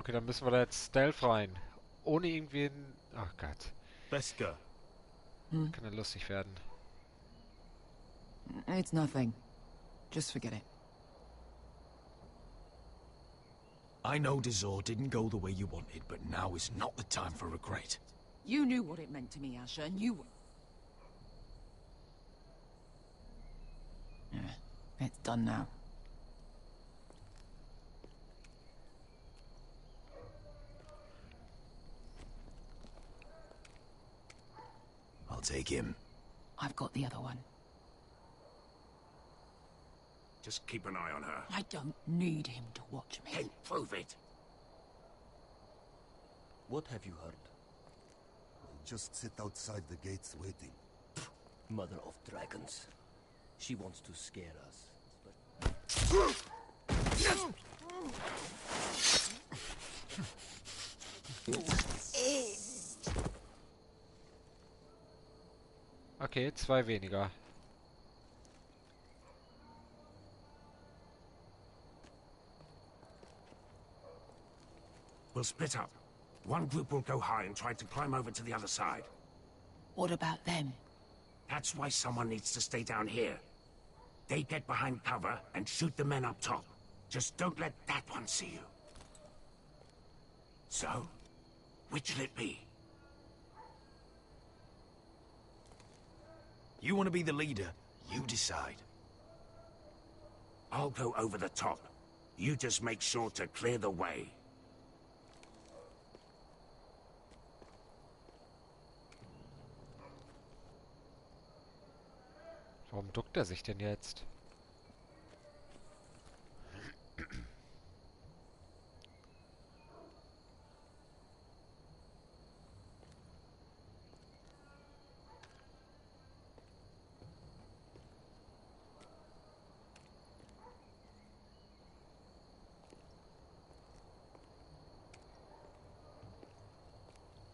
Okay, dann müssen wir da jetzt Stealth rein. Ohne irgendwen... Ach Gott. Let's go. Kann ja lustig werden. It's nothing. Just forget it. I know Dazor didn't go the way you wanted, but now is not the time for regret. You knew what it meant to me, Asher, and you... It's done now. I'll take him. I've got the other one. Just keep an eye on her. I don't need him to watch me. Then prove it. What have you heard? Just sit outside the gates waiting. Mother of dragons. She wants to scare us. Okay, 2 weniger. We'll split up. One group will go high and try to climb over to the other side. What about them? That's why someone needs to stay down here. They get behind cover and shoot the men up top. Just don't let that one see you. So, which'll it be? You want to be the leader, you decide. I'll go over the top. You just make sure to clear the way. Warum duckt er sich denn jetzt?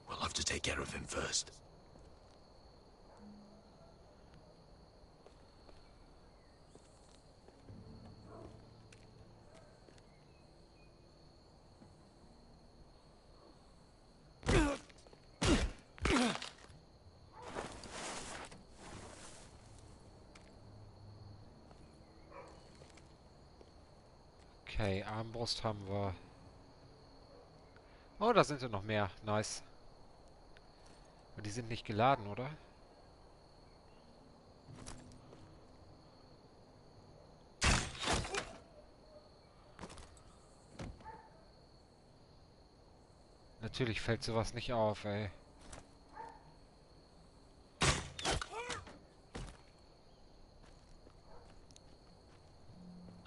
We'll have to take care of him first. Okay, Armbrust haben wir. Oh, da sind ja noch mehr. Nice. Aber die sind nicht geladen, oder? Natürlich fällt sowas nicht auf, ey.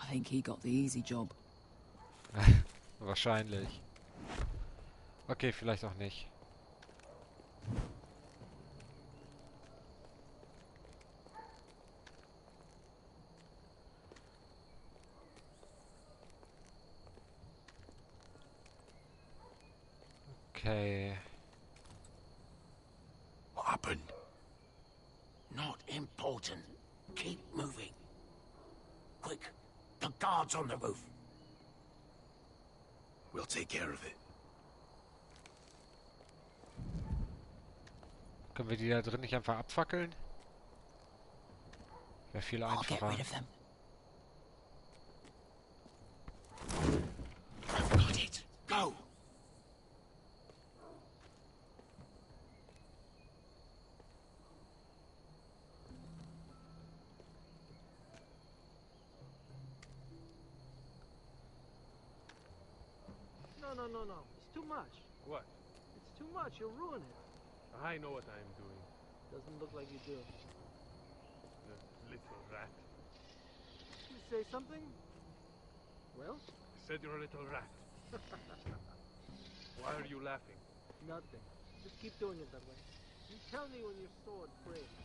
I think he got the easy job. Wahrscheinlich. Okay, vielleicht auch nicht. Okay. What happened? Not important. Keep moving. Quick, the guard's on the roof. We'll take care of it. Können wir die da drin nicht einfach abfackeln? Wäre viel einfacher. I've got it. Go! No. It's too much. What? It's too much. You'll ruin it. I know what I am doing. Doesn't look like you do. The little rat. You say something? Well? I said you're a little rat. Why are you laughing? Nothing. Just keep doing it that way. You tell me when your sword breaks.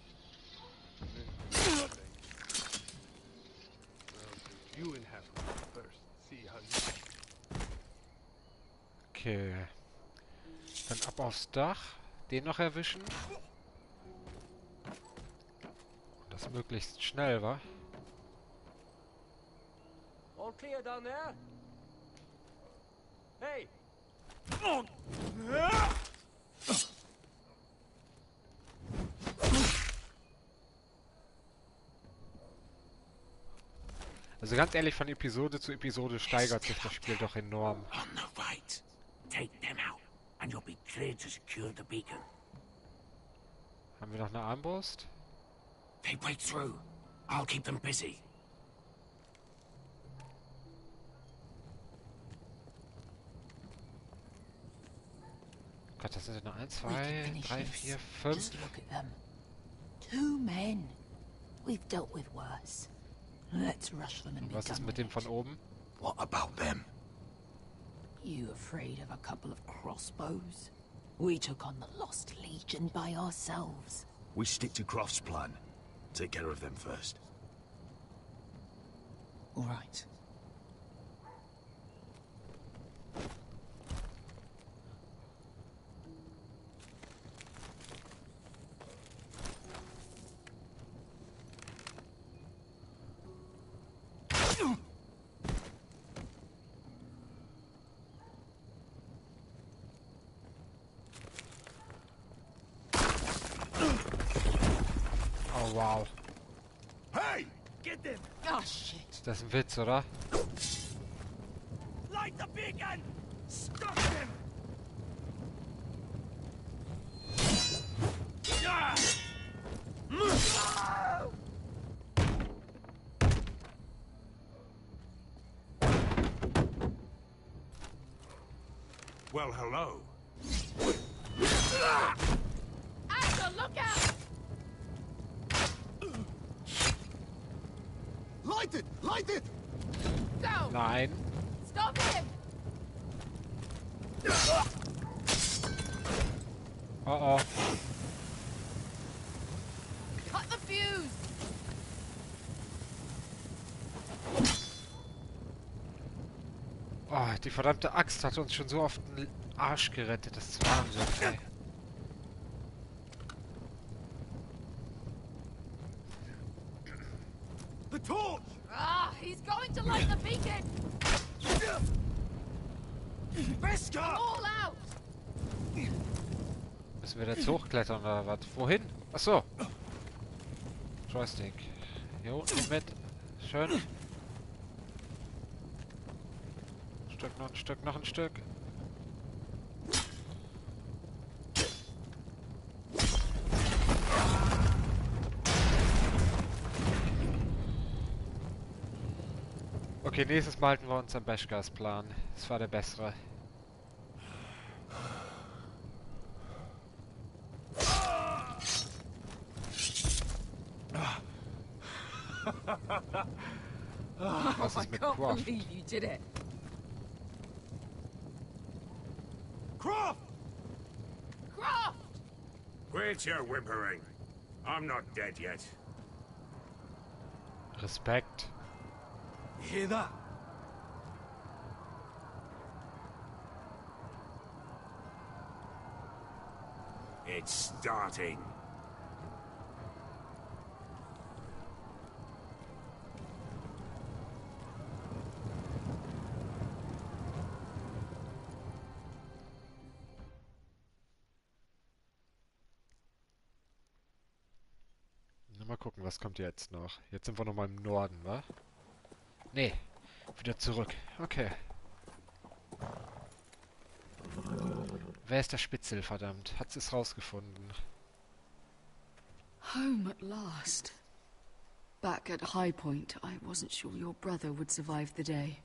Well, you inhabit first. See how you... Okay. Dann ab aufs Dach. Den noch erwischen. Und das möglichst schnell, wa? All clear down there? Hey! Also ganz ehrlich, von Episode zu Episode steigert sich das Spiel doch enorm. On the right. Take them out, and you'll be cleared to secure the beacon. Haben wir noch eine Armbrust? They break through. I'll keep them busy. Gott, das sind ja nur 1, 2, 3, 4, 5. Just look at them. 2 men. We've dealt with worse. Let's rush them and be Was ist mit dem von oben? What about them? You afraid of a couple of crossbows? We took on the Lost Legion by ourselves. We stick to Croft's plan. Take care of them first. All right. Oh, wow. Hey! Get them! Oh, shit. Ist das ein Witz, oder? Light the beacon! Stop them! Well, hello. Asher, look out! Light it! Light it! Go! Nein. Stop him! Oh. Cut the fuse! Oh, die verdammte Axt hat uns schon so oft den Arsch gerettet. Das ist Wahnsinn, ey. The torch! Ah, he's going to light the beacon! Beskar! All out! Müssen wir jetzt hochklettern oder was? Wohin? Achso. Joystick. Hier unten mit. Schön. Ein Stück, noch ein Stück, noch ein Stück. Okay, nächstes Mal halten wir uns am Bashgas-Plan. Das war der bessere. Was ist mit Croft? I can't believe you did it. Croft! Croft! Quit your whimpering. I'm not dead yet. Respekt. You hear that? It's starting. Mal gucken, was kommt jetzt noch. Jetzt sind wir nochmal im Norden, wa? Nee, wieder zurück. Okay. Wer ist der Spitzel, verdammt? Hat es rausgefunden. Home at last. Back at High Point, I wasn't sure your brother would survive the day.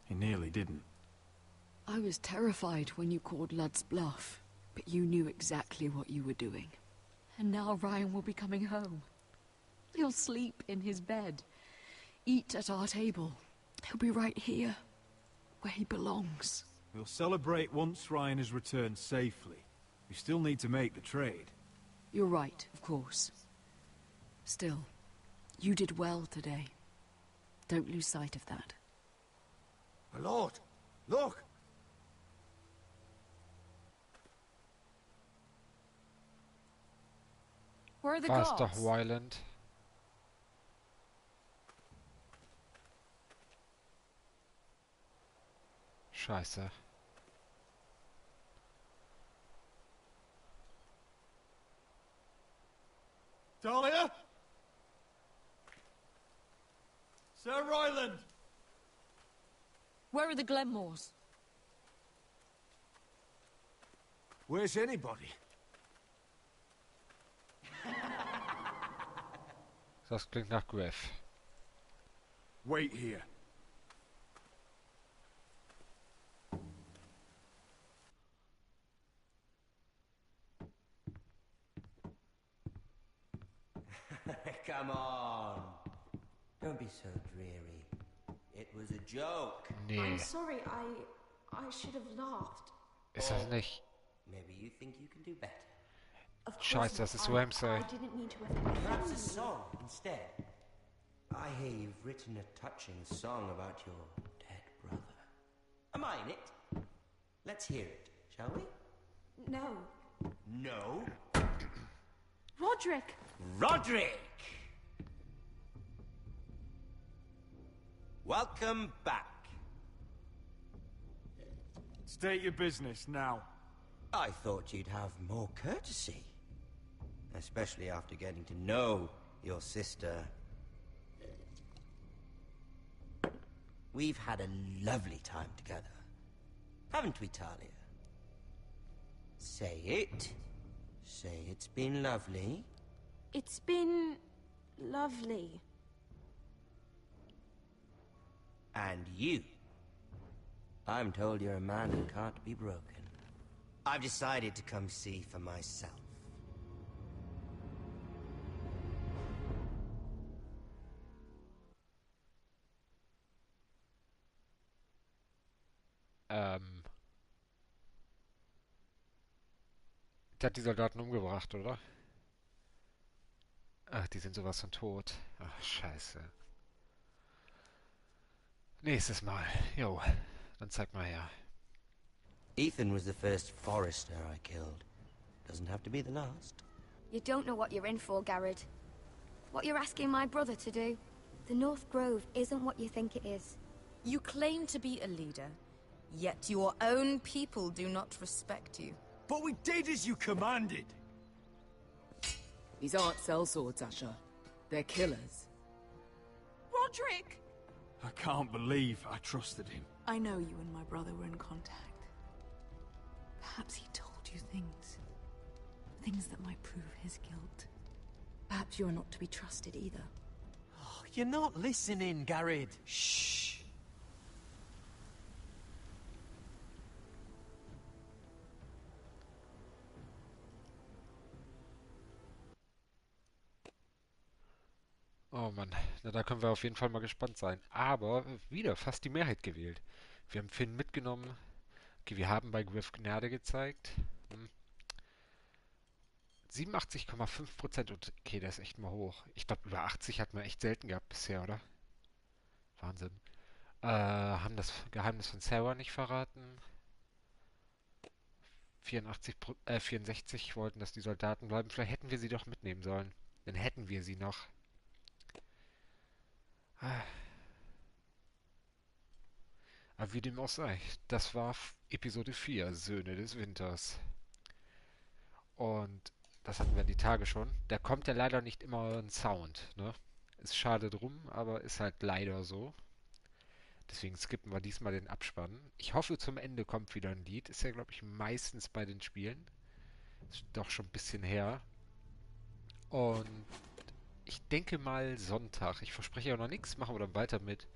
He nearly didn't. I was terrified when you called Ludd's bluff, but you knew exactly what you were doing. And now Ryan will be coming home. He'll sleep in his bed, eat at our table. He'll be right here, where he belongs. We'll celebrate once Ryan has returned safely. We still need to make the trade. You're right, of course. Still, you did well today. Don't lose sight of that. My lord, look! Where are the War's gods? doch Wyland. Scheiße. Talia? Sir Royland! Where are the Glenmores? Where's anybody? Das klingt nach Griff. Wait here. Come on. Don't be so dreary. It was a joke. Nee. I'm sorry, I should have laughed. Ist das nicht? Maybe you think you can do better. Of course Scheiße, das not. ist Ramsay. I didn't mean to offend Perhaps a you. song instead. I hear you've written a touching song about your dead brother. Am I in it? Let's hear it, shall we? No. No? Roderick! Roderick! Welcome back. State your business now. I thought you'd have more courtesy. Especially after getting to know your sister. We've had a lovely time together. Haven't we, Talia? Say it. Say it's been lovely. It's been lovely. And you. I'm told you're a man who can't be broken. I've decided to come see for myself. Der hat die Soldaten umgebracht, oder? Ach, die sind sowas von tot. Ach, scheiße. Nächstes Mal. Jo, dann zeig mal her. Ethan was the first forester I killed. Doesn't have to be the last. You don't know what you're in for, Garrett. What you're asking my brother to do. The North Grove isn't what you think it is. You claim to be a leader, yet your own people do not respect you. But we did as you commanded. These aren't sellswords, Asher. They're killers. Roderick! I can't believe I trusted him. I know you and my brother were in contact. Perhaps he told you things. Things that might prove his guilt. Perhaps you're not to be trusted either. Oh, you're not listening, Garrett. Shh. Oh Mann, na da können wir auf jeden Fall mal gespannt sein. Aber wieder fast die Mehrheit gewählt. Wir haben Finn mitgenommen. Okay, wir haben bei Griff Gnade gezeigt. 87,5% und okay, der ist echt mal hoch. Ich glaube, über 80 hat man echt selten gehabt bisher, oder? Wahnsinn. Haben das Geheimnis von Sarah nicht verraten. 64 wollten, dass die Soldaten bleiben. Vielleicht hätten wir sie doch mitnehmen sollen. Dann hätten wir sie noch. Aber wie dem auch sei, das war Episode 4, Söhne des Winters. Und das hatten wir die Tage schon. Da kommt ja leider nicht immer ein Sound, ne? Ist schade drum, aber ist halt leider so. Deswegen skippen wir diesmal den Abspann. Ich hoffe, zum Ende kommt wieder ein Lied. Ist ja, glaube ich, meistens bei den Spielen. Ist doch schon ein bisschen her. Und ich denke mal Sonntag. Ich verspreche ja noch nichts. Machen wir dann weiter mit.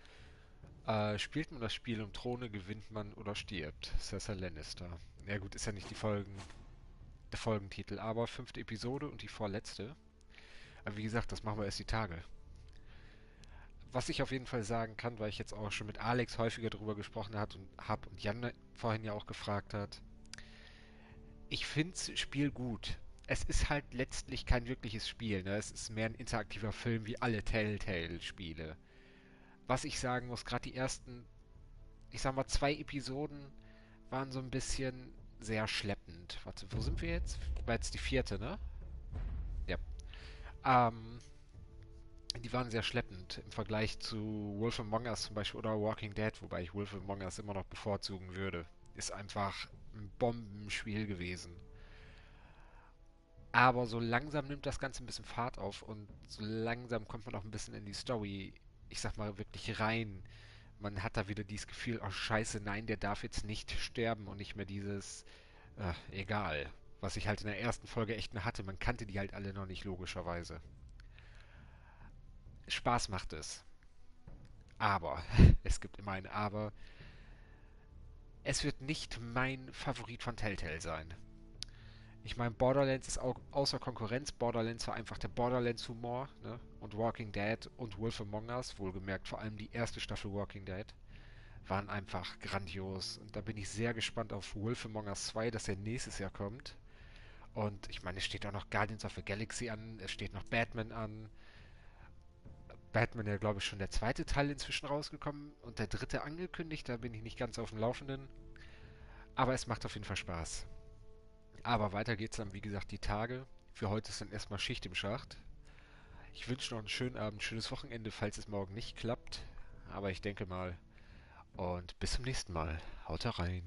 Spielt man das Spiel um Throne, gewinnt man oder stirbt. Cersei Lannister. Ja gut, ist ja nicht der Folgentitel, aber 5. Episode und die vorletzte. Aber wie gesagt, das machen wir erst die Tage. Was ich auf jeden Fall sagen kann, weil ich jetzt auch schon mit Alex häufiger darüber gesprochen habe und Jan vorhin ja auch gefragt hat. Ich finde das Spiel gut. Es ist halt letztlich kein wirkliches Spiel, ne? Es ist mehr ein interaktiver Film wie alle Telltale-Spiele. Was ich sagen muss, gerade die ersten, ich sag mal 2 Episoden waren so ein bisschen sehr schleppend. Warte, wo sind wir jetzt? War jetzt die 4., ne? Ja. Die waren sehr schleppend im Vergleich zu Wolf Among Us zum Beispiel oder Walking Dead, wobei ich Wolf Among Us immer noch bevorzugen würde. Ist einfach ein Bombenspiel gewesen. Aber so langsam nimmt das Ganze ein bisschen Fahrt auf und so langsam kommt man auch ein bisschen in die Story, ich sag mal, wirklich rein. Man hat da wieder dieses Gefühl, oh scheiße, nein, der darf jetzt nicht sterben und nicht mehr dieses, egal. Was ich halt in der ersten Folge echt noch hatte. Man kannte die halt alle noch nicht, logischerweise. Spaß macht es. Aber, es gibt immer ein Aber, es wird nicht mein Favorit von Telltale sein. Ich meine, Borderlands ist auch außer Konkurrenz. Borderlands war einfach der Borderlands-Humor, ne? Und Walking Dead und Wolf Among Us, wohlgemerkt vor allem die erste Staffel Walking Dead, waren einfach grandios. Und da bin ich sehr gespannt auf Wolf Among Us 2, das ja nächstes Jahr kommt. Und ich meine, es steht auch noch Guardians of the Galaxy an, es steht noch Batman an. Batman ja, glaube ich, schon der 2. Teil inzwischen rausgekommen und der 3. angekündigt, da bin ich nicht ganz auf dem Laufenden. Aber es macht auf jeden Fall Spaß. Aber weiter geht's dann, wie gesagt, die Tage. Für heute ist dann erstmal Schicht im Schacht. Ich wünsche noch einen schönen Abend, schönes Wochenende, falls es morgen nicht klappt. Aber ich denke mal. Und bis zum nächsten Mal. Haut rein.